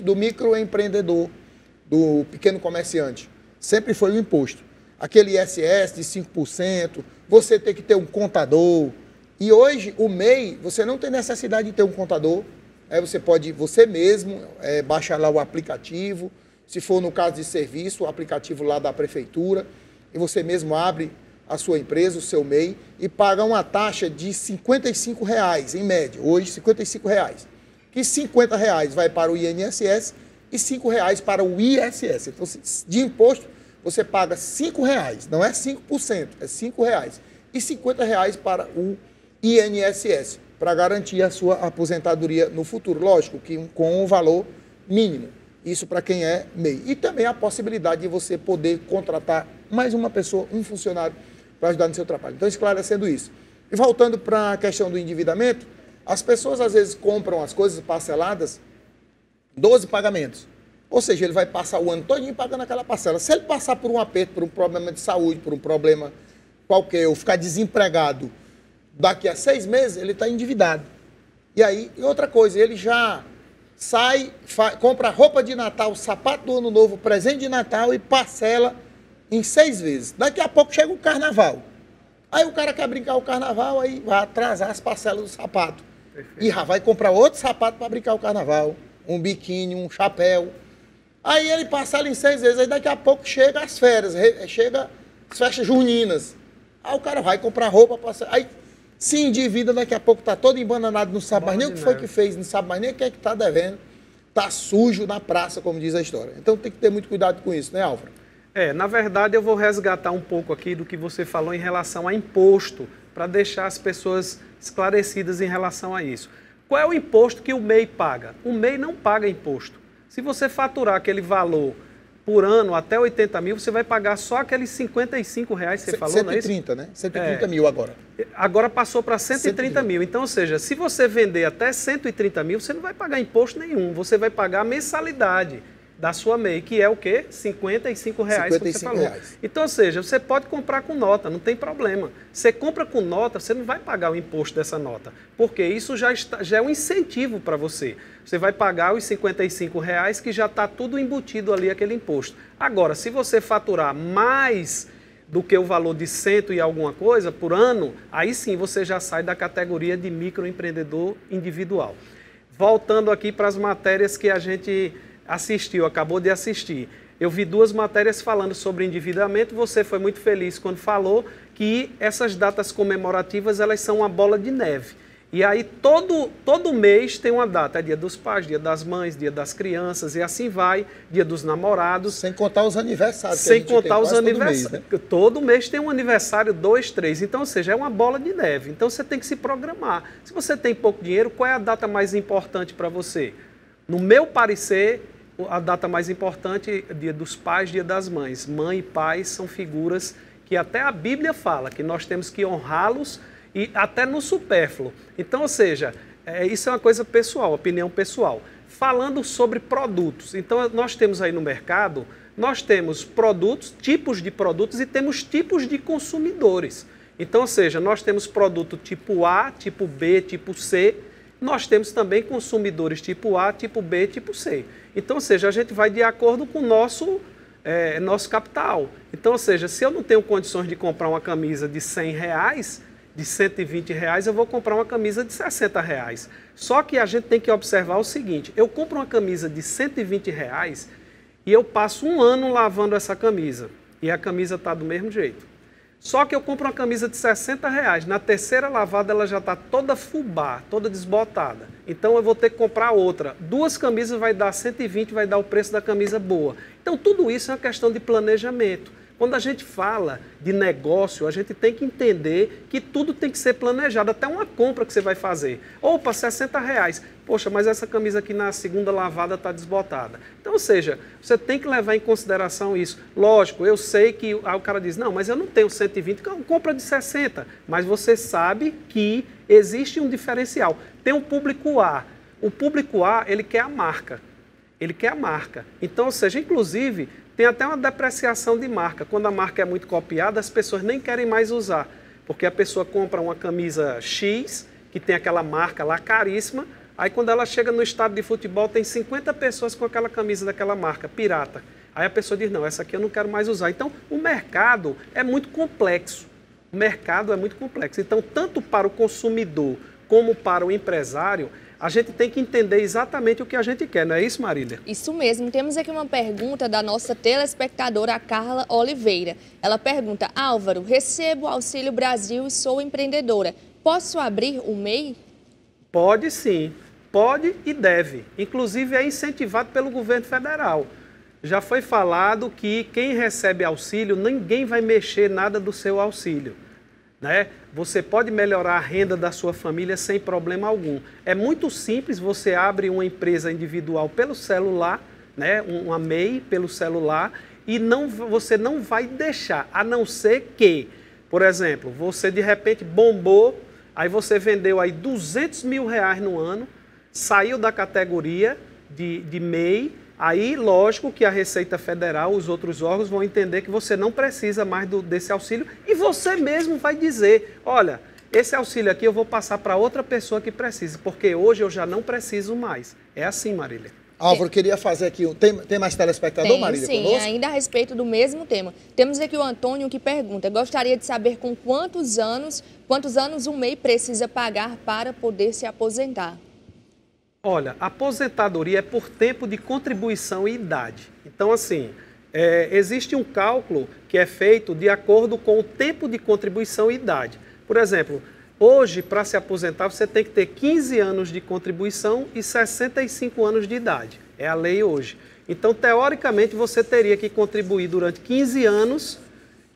do microempreendedor, do pequeno comerciante. Sempre foi o imposto. Aquele ISS de 5%, você tem que ter um contador. E hoje, o MEI, você não tem necessidade de ter um contador. Você pode, você mesmo, baixar lá o aplicativo. Se for no caso de serviço, o aplicativo lá da prefeitura, e você mesmo abre a sua empresa, o seu MEI, e paga uma taxa de R$ 55, em média, hoje R$ 55. Que R$ 50 vai para o INSS e R$ 5 para o ISS. Então, de imposto, você paga R$ 5, não é 5%, é R$ 5. E R$ 50 para o INSS, para garantir a sua aposentadoria no futuro. Lógico que com um valor mínimo. Isso para quem é MEI. E também a possibilidade de você poder contratar mais uma pessoa, um funcionário, para ajudar no seu trabalho. Então, esclarecendo isso. E voltando para a questão do endividamento, as pessoas às vezes compram as coisas parceladas, 12 pagamentos. Ou seja, ele vai passar o ano todinho pagando aquela parcela. Se ele passar por um aperto, por um problema de saúde, por um problema qualquer, ou ficar desempregado, daqui a 6 meses, ele está endividado. E aí, e outra coisa, ele já sai, compra roupa de Natal, sapato do Ano Novo, presente de Natal e parcela em 6 vezes. Daqui a pouco chega o Carnaval. Aí o cara quer brincar o Carnaval, aí vai atrasar as parcelas do sapato. Perfeito. E já vai comprar outro sapato para brincar o Carnaval. Um biquíni, um chapéu. Aí ele parcela em 6 vezes. Aí daqui a pouco chega as férias, chega as festas juninas. Aí o cara vai comprar roupa, aí se endivida, daqui a pouco está todo embananado, não sabe mais nem o que foi que fez, não sabe mais nem o que é que está devendo. Está sujo na praça, como diz a história. Então tem que ter muito cuidado com isso, né, Álvaro? Na verdade, eu vou resgatar um pouco aqui do que você falou em relação a imposto, para deixar as pessoas esclarecidas em relação a isso. Qual é o imposto que o MEI paga? O MEI não paga imposto. Se você faturar aquele valor por ano até 80 mil, você vai pagar só aqueles 55 reais que você falou, 130, não é isso? né? 130 mil agora. Agora passou para 130 mil. Então, ou seja, se você vender até 130 mil, você não vai pagar imposto nenhum. Você vai pagar a mensalidade da sua MEI, que é o quê? 55 reais, como você falou. Então, ou seja, você pode comprar com nota, não tem problema. Você compra com nota, você não vai pagar o imposto dessa nota, porque isso já é um incentivo para você. Você vai pagar os 55 reais, que já está tudo embutido ali, aquele imposto. Agora, se você faturar mais do que o valor de 100 e alguma coisa por ano, aí sim você já sai da categoria de microempreendedor individual. Voltando aqui para as matérias que a gente acabou de assistir. Eu vi 2 matérias falando sobre endividamento, você foi muito feliz quando falou que essas datas comemorativas, elas são uma bola de neve. E aí todo mês tem uma data, é dia dos pais, dia das mães, dia das crianças, e assim vai, dia dos namorados. Sem contar os aniversários. Sem contar os aniversários. Todo mês, né? Todo mês tem um aniversário, 2, 3. Então, ou seja, é uma bola de neve. Então você tem que se programar. Se você tem pouco dinheiro, qual é a data mais importante para você? No meu parecer, a data mais importante é dia dos pais, dia das mães. Mãe e pai são figuras que até a Bíblia fala que nós temos que honrá-los e até no supérfluo. Então, ou seja, isso é uma coisa pessoal, opinião pessoal. Falando sobre produtos, então nós temos aí no mercado, nós temos produtos, tipos de produtos e temos tipos de consumidores. Então, ou seja, nós temos produto tipo A, tipo B, tipo C. Nós temos também consumidores tipo A, tipo B, tipo C. Então, ou seja, a gente vai de acordo com o nosso capital. Então, ou seja, se eu não tenho condições de comprar uma camisa de 100 reais, de 120 reais, eu vou comprar uma camisa de 60 reais. Só que a gente tem que observar o seguinte, eu compro uma camisa de 120 reais e eu passo 1 ano lavando essa camisa. E a camisa está do mesmo jeito. Só que eu compro uma camisa de 60 reais, na 3ª lavada ela já está toda fubá, toda desbotada. Então eu vou ter que comprar outra. 2 camisas vai dar 120, vai dar o preço da camisa boa. Então tudo isso é uma questão de planejamento. Quando a gente fala de negócio, a gente tem que entender que tudo tem que ser planejado, até uma compra que você vai fazer. Opa, 60 reais. Poxa, mas essa camisa aqui na 2ª lavada está desbotada. Então, ou seja, você tem que levar em consideração isso. Lógico, eu sei que o cara diz, não, mas eu não tenho 120, compra de 60. Mas você sabe que existe um diferencial. Tem um público A. O público A, ele quer a marca. ele quer a marca. Então, ou seja, inclusive, tem até uma depreciação de marca. Quando a marca é muito copiada, as pessoas nem querem mais usar, porque a pessoa compra uma camisa X, que tem aquela marca lá caríssima, aí quando ela chega no estádio de futebol, tem 50 pessoas com aquela camisa daquela marca, pirata. Aí a pessoa diz, não, essa aqui eu não quero mais usar. Então, o mercado é muito complexo. O mercado é muito complexo. Então, tanto para o consumidor como para o empresário, a gente tem que entender exatamente o que a gente quer, não é isso, Marília? Isso mesmo. Temos aqui uma pergunta da nossa telespectadora Carla Oliveira. Ela pergunta, Álvaro, recebo Auxílio Brasil e sou empreendedora. Posso abrir o MEI? Pode sim, pode e deve. Inclusive é incentivado pelo governo federal. Já foi falado que quem recebe auxílio, ninguém vai mexer nada do seu auxílio, né? Você pode melhorar a renda da sua família sem problema algum. É muito simples, você abre uma empresa individual pelo celular, né? Uma MEI pelo celular, e você não vai deixar, a não ser que, por exemplo, você de repente bombou, aí você vendeu aí R$200 mil no ano, saiu da categoria de MEI, aí, lógico que a Receita Federal, os outros órgãos vão entender que você não precisa mais desse auxílio e você mesmo vai dizer, olha, esse auxílio aqui eu vou passar para outra pessoa que precisa, porque hoje eu já não preciso mais. É assim, Marília. Álvaro, queria fazer aqui, tem mais telespectador, Marília, sim, conosco? Ainda a respeito do mesmo tema. Temos aqui o Antônio que pergunta, gostaria de saber com quantos anos o MEI precisa pagar para poder se aposentar? Olha, a aposentadoria é por tempo de contribuição e idade. Então, assim, existe um cálculo que é feito de acordo com o tempo de contribuição e idade. Por exemplo, hoje, para se aposentar, você tem que ter 15 anos de contribuição e 65 anos de idade. É a lei hoje. Então, teoricamente, você teria que contribuir durante 15 anos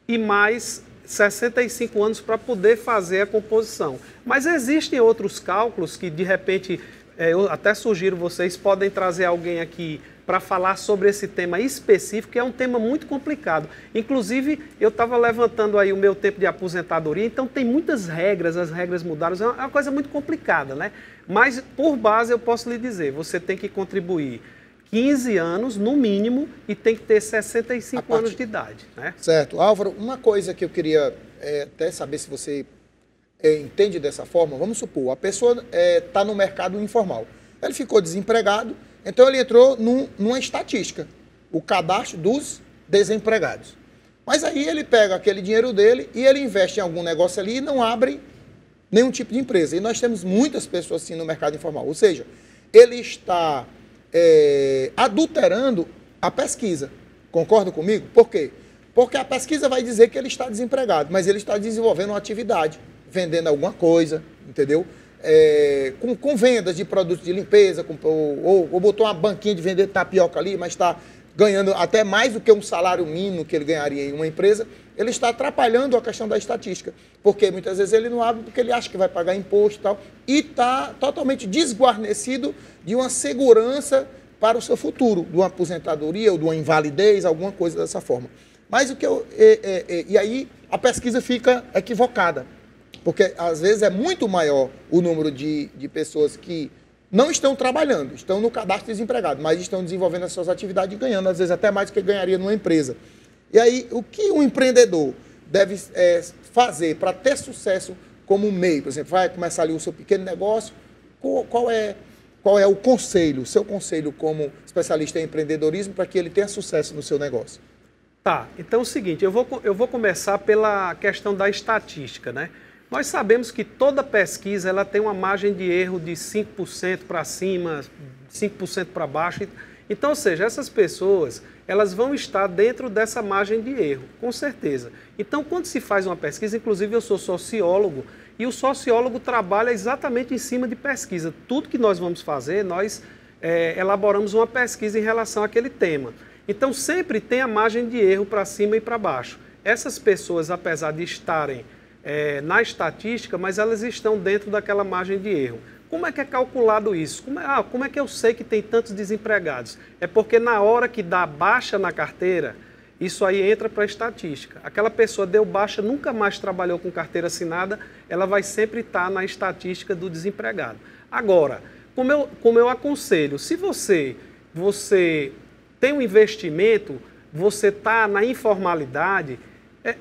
e mais 65 anos para poder fazer a composição. Mas existem outros cálculos que, de repente, eu até sugiro vocês podem trazer alguém aqui para falar sobre esse tema específico, que é um tema muito complicado. Inclusive, eu estava levantando aí o meu tempo de aposentadoria, então tem muitas regras, as regras mudaram, é uma coisa muito complicada, né? Mas, por base, eu posso lhe dizer, você tem que contribuir 15 anos, no mínimo, e tem que ter 65 anos de idade, né? Certo. Álvaro, uma coisa que eu queria até saber se você entende dessa forma, vamos supor, a pessoa está no mercado informal, ele ficou desempregado, então ele entrou numa estatística, o cadastro dos desempregados. Mas aí ele pega aquele dinheiro dele e ele investe em algum negócio ali e não abre nenhum tipo de empresa. E nós temos muitas pessoas assim no mercado informal, ou seja, ele está adulterando a pesquisa. Concorda comigo? Por quê? Porque a pesquisa vai dizer que ele está desempregado, mas ele está desenvolvendo uma atividade, vendendo alguma coisa, entendeu? Com vendas de produtos de limpeza, ou botou uma banquinha de vender tapioca ali, mas está ganhando até mais do que um salário mínimo que ele ganharia em uma empresa, ele está atrapalhando a questão da estatística, porque muitas vezes ele não abre porque ele acha que vai pagar imposto e tal, e está totalmente desguarnecido de uma segurança para o seu futuro, de uma aposentadoria ou de uma invalidez, alguma coisa dessa forma. Mas e aí a pesquisa fica equivocada, porque às vezes é muito maior o número de pessoas que não estão trabalhando, estão no cadastro de desempregado, mas estão desenvolvendo as suas atividades e ganhando, às vezes até mais do que ganharia numa empresa. E aí, o que um empreendedor deve fazer para ter sucesso como MEI? Por exemplo, vai começar ali o seu pequeno negócio, qual é o conselho, o seu conselho como especialista em empreendedorismo para que ele tenha sucesso no seu negócio? Tá, então é o seguinte, eu vou começar pela questão da estatística, né? Nós sabemos que toda pesquisa ela tem uma margem de erro de 5% para cima, 5% para baixo. Então, ou seja, essas pessoas elas vão estar dentro dessa margem de erro, com certeza. Então, quando se faz uma pesquisa, inclusive eu sou sociólogo, e o sociólogo trabalha exatamente em cima de pesquisa. Tudo que nós vamos fazer, nós elaboramos uma pesquisa em relação àquele tema. Então, sempre tem a margem de erro para cima e para baixo. Essas pessoas, apesar de estarem na estatística, mas elas estão dentro daquela margem de erro. Como é que é calculado isso? Como é que eu sei que tem tantos desempregados? É porque na hora que dá baixa na carteira, isso aí entra para a estatística. Aquela pessoa deu baixa, nunca mais trabalhou com carteira assinada, ela vai sempre estar na estatística do desempregado. Agora, como eu aconselho, se você você tem um investimento, você está na informalidade,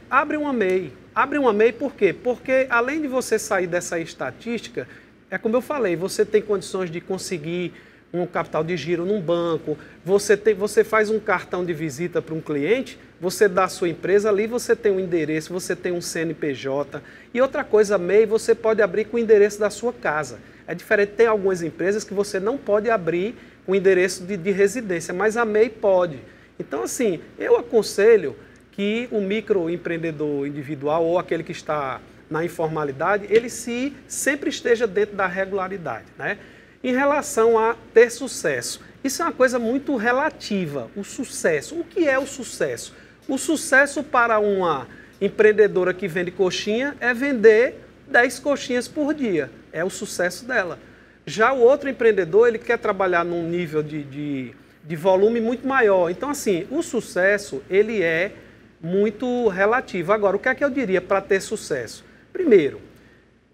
abre uma MEI. Abre uma MEI por quê? Porque além de você sair dessa estatística, é como eu falei, você tem condições de conseguir um capital de giro num banco, você faz um cartão de visita para um cliente, você dá a sua empresa ali, você tem um endereço, você tem um CNPJ. E outra coisa, MEI, você pode abrir com o endereço da sua casa. É diferente, tem algumas empresas que você não pode abrir com o endereço de residência, mas a MEI pode. Então, assim, eu aconselho que o microempreendedor individual ou aquele que está na informalidade, ele sempre esteja dentro da regularidade, né? Em relação a ter sucesso, isso é uma coisa muito relativa, o sucesso. O que é o sucesso? O sucesso para uma empreendedora que vende coxinha é vender 10 coxinhas por dia, é o sucesso dela. Já o outro empreendedor, ele quer trabalhar num nível de volume muito maior. Então, assim, o sucesso, ele é muito relativo. Agora, o que é que eu diria para ter sucesso? Primeiro,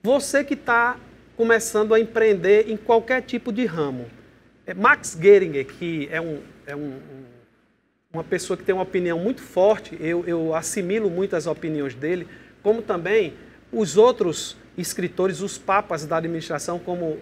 você que está começando a empreender em qualquer tipo de ramo. Max Geringer, que é uma pessoa que tem uma opinião muito forte, eu assimilo muito as opiniões dele, como também os outros escritores, os papas da administração, como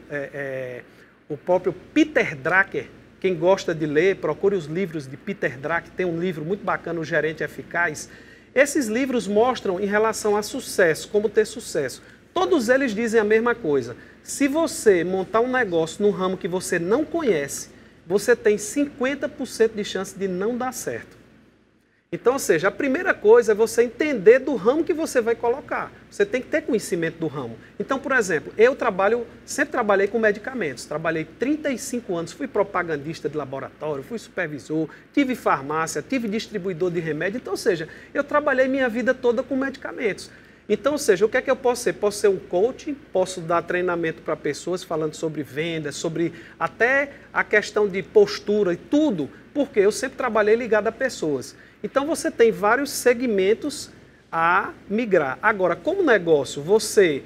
o próprio Peter Drucker. Quem gosta de ler, procure os livros de Peter Drucker, tem um livro muito bacana, O Gerente Eficaz. Esses livros mostram em relação a sucesso, como ter sucesso. Todos eles dizem a mesma coisa. Se você montar um negócio num ramo que você não conhece, você tem 50% de chance de não dar certo. Então, ou seja, a primeira coisa é você entender do ramo que você vai colocar. Você tem que ter conhecimento do ramo. Então, por exemplo, eu sempre trabalhei com medicamentos. Trabalhei 35 anos, fui propagandista de laboratório, fui supervisor, tive farmácia, tive distribuidor de remédio. Então, ou seja, eu trabalhei minha vida toda com medicamentos. Então, ou seja, o que é que eu posso ser? Posso ser um coach, posso dar treinamento para pessoas falando sobre vendas, sobre até a questão de postura e tudo, porque eu sempre trabalhei ligado a pessoas. Então, você tem vários segmentos a migrar. Agora, como negócio, você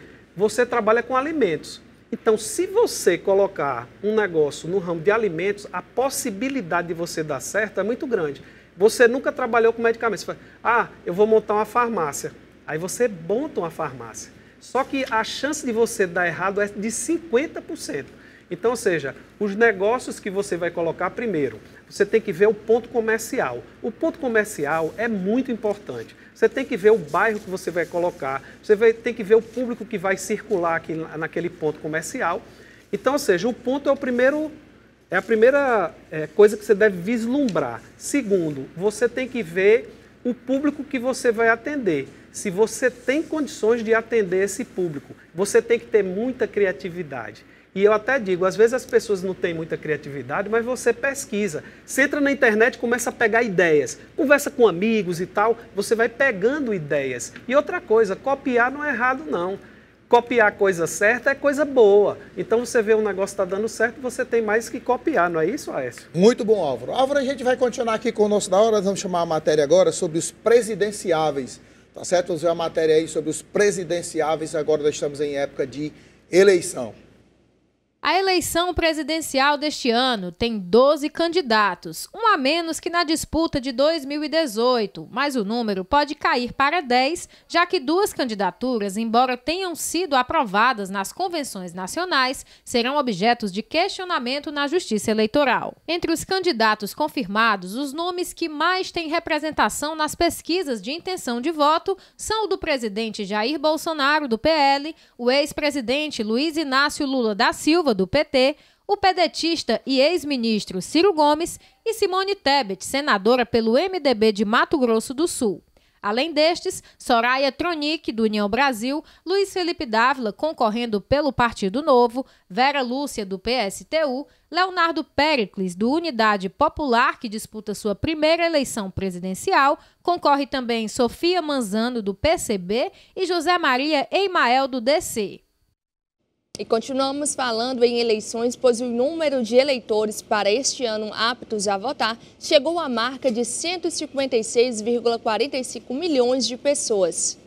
trabalha com alimentos. Então, se você colocar um negócio no ramo de alimentos, a possibilidade de você dar certo é muito grande. Você nunca trabalhou com medicamentos. Você fala, eu vou montar uma farmácia. Aí você monta uma farmácia. Só que a chance de você dar errado é de 50%. Então, ou seja, os negócios que você vai colocar primeiro, você tem que ver o ponto comercial. O ponto comercial é muito importante. Você tem que ver o bairro que você vai colocar, tem que ver o público que vai circular aqui naquele ponto comercial. Então, ou seja, o ponto é a primeira coisa que você deve vislumbrar. Segundo, você tem que ver o público que você vai atender. Se você tem condições de atender esse público, você tem que ter muita criatividade. E eu até digo, às vezes as pessoas não têm muita criatividade, mas você pesquisa. Você entra na internet e começa a pegar ideias. Conversa com amigos e tal, você vai pegando ideias. E outra coisa, copiar não é errado não. Copiar a coisa certa é coisa boa. Então você vê um negócio está dando certo, você tem mais que copiar, não é isso, Aécio? Muito bom, Álvaro. Álvaro, a gente vai continuar aqui com o nosso Da Hora, nós vamos chamar a matéria agora sobre os presidenciáveis. Tá certo? Vamos ver a matéria aí sobre os presidenciáveis, agora nós estamos em época de eleição. A eleição presidencial deste ano tem 12 candidatos, um a menos que na disputa de 2018, mas o número pode cair para 10, já que 2 candidaturas, embora tenham sido aprovadas nas convenções nacionais, serão objetos de questionamento na Justiça Eleitoral. Entre os candidatos confirmados, os nomes que mais têm representação nas pesquisas de intenção de voto são o do presidente Jair Bolsonaro, do PL, o ex-presidente Luiz Inácio Lula da Silva, do PT, o pedetista e ex-ministro Ciro Gomes e Simone Tebet, senadora pelo MDB de Mato Grosso do Sul. Além destes, Soraya Tronic, do União Brasil, Luiz Felipe Dávila, concorrendo pelo Partido Novo, Vera Lúcia, do PSTU, Leonardo Péricles, do Unidade Popular, que disputa sua primeira eleição presidencial, concorre também Sofia Manzano, do PCB, e José Maria Eimael, do DC. E continuamos falando em eleições, pois o número de eleitores para este ano aptos a votar chegou à marca de 156,45 milhões de pessoas.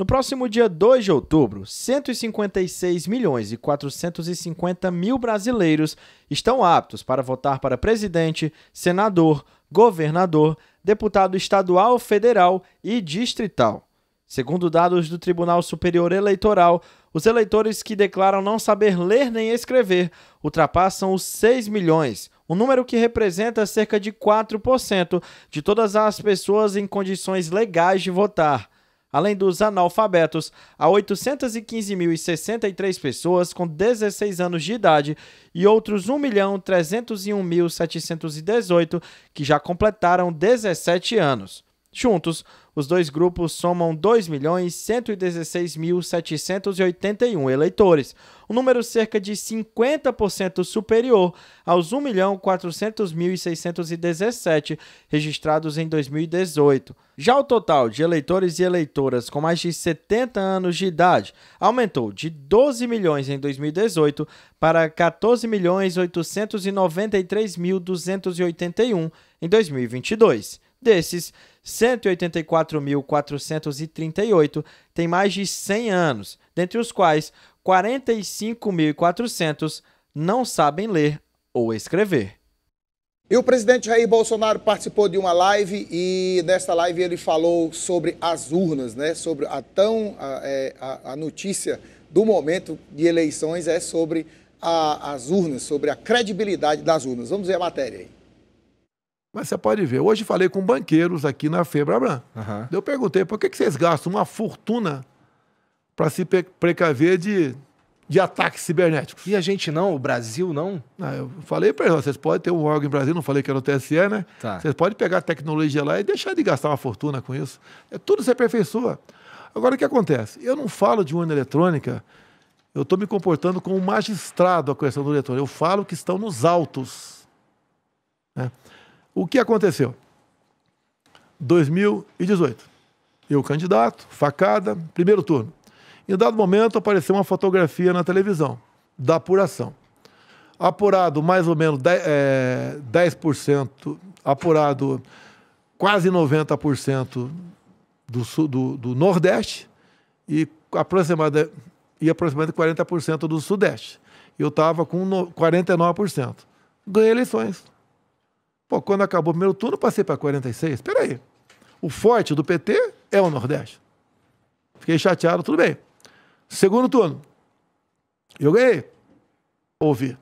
No próximo dia 2 de outubro, 156.450.000 brasileiros estão aptos para votar para presidente, senador, governador, deputado estadual, federal e distrital. Segundo dados do Tribunal Superior Eleitoral, os eleitores que declaram não saber ler nem escrever ultrapassam os 6 milhões, um número que representa cerca de 4% de todas as pessoas em condições legais de votar. Além dos analfabetos, há 815.063 pessoas com 16 anos de idade e outros 1.301.718 que já completaram 17 anos. Juntos, os dois grupos somam 2.116.781 eleitores, um número cerca de 50% superior aos 1.400.617 registrados em 2018. Já o total de eleitores e eleitoras com mais de 70 anos de idade aumentou de 12 milhões em 2018 para 14.893.281 em 2022. Desses, 184.438 têm mais de 100 anos, dentre os quais 45.400 não sabem ler ou escrever. E o presidente Jair Bolsonaro participou de uma live e nesta live ele falou sobre as urnas, né? Sobre a notícia do momento de eleições é sobre as urnas, sobre a credibilidade das urnas. Vamos ver a matéria aí. Mas você pode ver, hoje falei com banqueiros aqui na Febraban. Eu perguntei, por que vocês gastam uma fortuna para se precaver de ataques cibernéticos? E a gente não? O Brasil não? Eu falei para eles, vocês podem ter um órgão em Brasília, não falei que era o TSE, né? Tá. Vocês podem pegar a tecnologia lá e deixar de gastar uma fortuna com isso. Tudo se aperfeiçoa. Agora, o que acontece? Eu não falo de urna eletrônica, eu estou me comportando como um magistrado a questão do eletrônico. Eu falo que estão nos autos, né? O que aconteceu? 2018. Eu, candidato, facada, primeiro turno. Em dado momento, apareceu uma fotografia na televisão da apuração. Apurado mais ou menos 10%, apurado quase 90% do Nordeste e aproximadamente 40% do Sudeste. Eu estava com 49%. Ganhei eleições. Pô, quando acabou o primeiro turno, passei para 46%. Espera aí. O forte do PT é o Nordeste. Fiquei chateado, tudo bem. Segundo turno. Eu ganhei. Ouvi.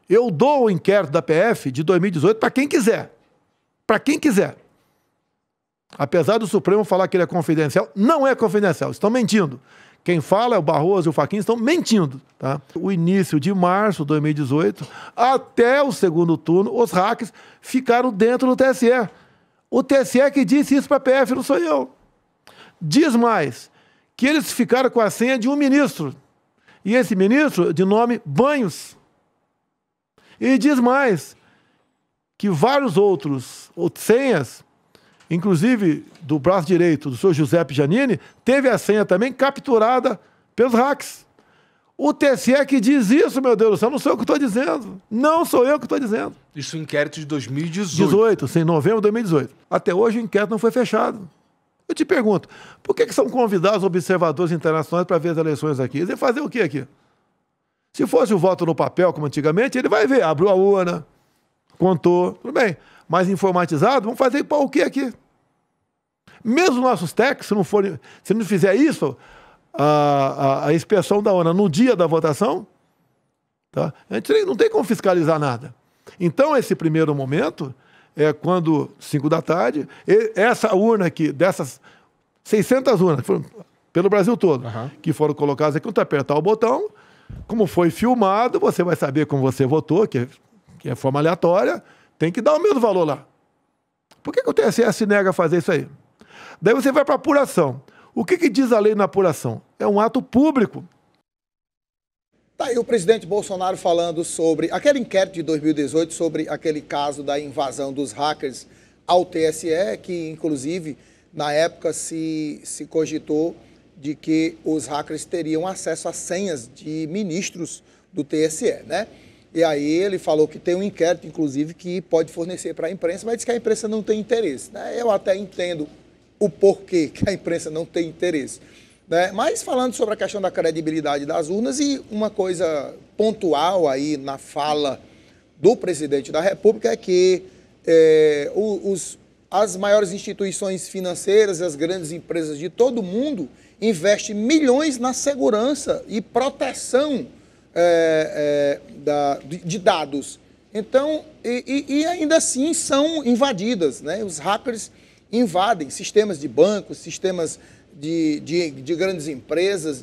Eu dou o inquérito da PF de 2018 para quem quiser. Para quem quiser. Apesar do Supremo falar que ele é confidencial, não é confidencial. Estão mentindo. Quem fala é o Barroso e o Fachin, estão mentindo. Tá? O início de março de 2018, até o segundo turno, os hackers ficaram dentro do TSE. O TSE que disse isso para a PF, não sou eu. Diz mais, que eles ficaram com a senha de um ministro. E esse ministro, de nome Banhos. E diz mais, que vários outros senhas, inclusive do braço direito do senhor Giuseppe Giannini, teve a senha também capturada pelos hacks. O TSE que diz isso, meu Deus do céu, não sou eu que estou dizendo. Não sou eu que estou dizendo. Isso é um inquérito de 2018. Sim, novembro de 2018. Até hoje o inquérito não foi fechado. Eu te pergunto, por que são convidados observadores internacionais para ver as eleições aqui? Eles iam fazer o quê aqui? Se fosse o voto no papel, como antigamente, ele vai ver, abriu a urna, contou, tudo bem. Mas informatizado, vamos fazer o quê aqui? Mesmo nossos técnicos, se não fizer isso, a inspeção da urna no dia da votação, tá? A gente não tem como fiscalizar nada. Então, esse primeiro momento é quando, 5 da tarde, essa urna aqui, dessas 600 urnas que foram pelo Brasil todo, que foram colocadas aqui, quando tu apertar o botão, como foi filmado, você vai saber como você votou, que é forma aleatória, tem que dar o mesmo valor lá. Por que o TSE se nega a fazer isso aí? Daí você vai para a apuração. O que diz a lei na apuração? É um ato público. Tá aí o presidente Bolsonaro falando sobre aquele inquérito de 2018, sobre aquele caso da invasão dos hackers ao TSE, que inclusive na época se cogitou de que os hackers teriam acesso às senhas de ministros do TSE, né? E aí ele falou que tem um inquérito, inclusive, que pode fornecer para a imprensa, mas diz que a imprensa não tem interesse, né? Eu até entendo o porquê que a imprensa não tem interesse. né? Mas falando sobre a questão da credibilidade das urnas e uma coisa pontual aí na fala do presidente da República é que as maiores instituições financeiras e as grandes empresas de todo mundo investem milhões na segurança e proteção de dados. Então, e ainda assim são invadidas, né? Os hackers invadem sistemas de bancos, sistemas de grandes empresas.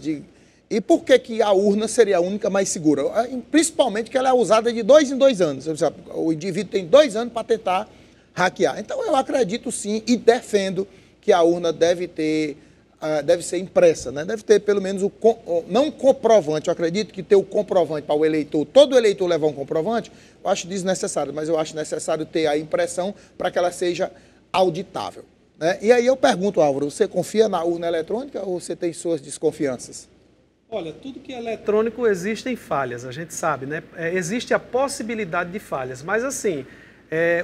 E por que a urna seria a única mais segura? Principalmente que ela é usada de 2 em 2 anos. O indivíduo tem 2 anos para tentar hackear. Então, eu acredito sim e defendo que a urna deve ser impressa, né? Deve ter pelo menos não um comprovante. Eu acredito que ter o comprovante para o eleitor, todo eleitor levar um comprovante, eu acho desnecessário, mas eu acho necessário ter a impressão para que ela seja auditável, né? E aí eu pergunto, Álvaro, você confia na urna eletrônica ou você tem suas desconfianças? Olha, tudo que é eletrônico existem falhas, a gente sabe, né? Existe a possibilidade de falhas, mas assim,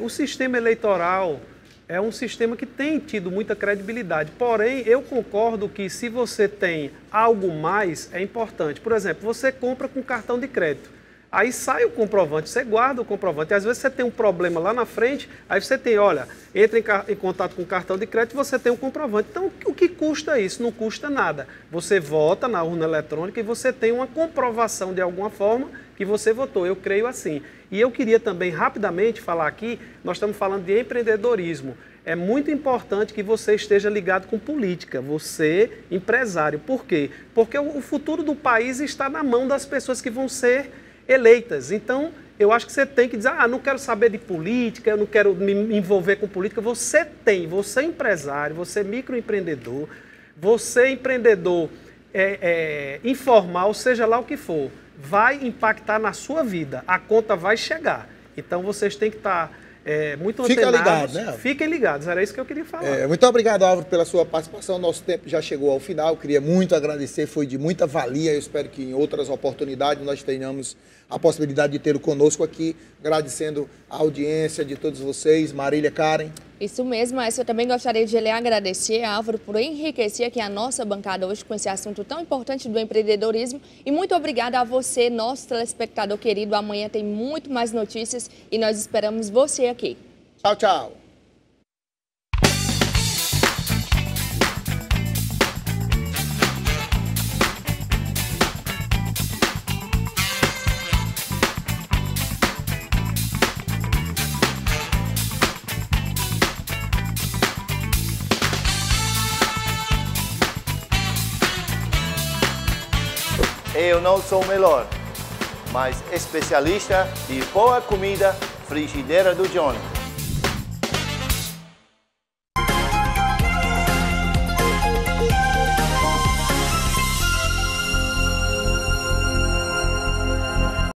o sistema eleitoral é um sistema que tem tido muita credibilidade. Porém, eu concordo que se você tem algo mais, é importante. Por exemplo, você compra com cartão de crédito. Aí sai o comprovante, você guarda o comprovante. E às vezes você tem um problema lá na frente, aí você tem, olha, entra em contato com o cartão de crédito e você tem um comprovante. Então, o que custa isso? Não custa nada. Você vota na urna eletrônica e você tem uma comprovação de alguma forma que você votou. Eu creio assim. E eu queria também, rapidamente, falar aqui, nós estamos falando de empreendedorismo. É muito importante que você esteja ligado com política, você, empresário. Por quê? Porque o futuro do país está na mão das pessoas que vão ser eleitas. Então, eu acho que você tem que dizer, não quero saber de política, eu não quero me envolver com política. Você é empresário, você é microempreendedor, você é empreendedor informal, seja lá o que for, vai impactar na sua vida, a conta vai chegar. Então, vocês têm que estar muito antenados. Fiquem ligados, né? Fiquem ligados, era isso que eu queria falar. Muito obrigado, Álvaro, pela sua participação. Nosso tempo já chegou ao final. Eu queria muito agradecer, foi de muita valia. Eu espero que em outras oportunidades nós tenhamos a possibilidade de tê-lo conosco aqui, agradecendo a audiência de todos vocês. Marília, Karen. Isso mesmo, mas eu também gostaria de lhe agradecer, Álvaro, por enriquecer aqui a nossa bancada hoje com esse assunto tão importante do empreendedorismo. E muito obrigada a você, nosso telespectador querido. Amanhã tem muito mais notícias e nós esperamos você aqui. Tchau, tchau. Eu não sou o melhor, mas especialista de boa comida, Frigideira do Johnny.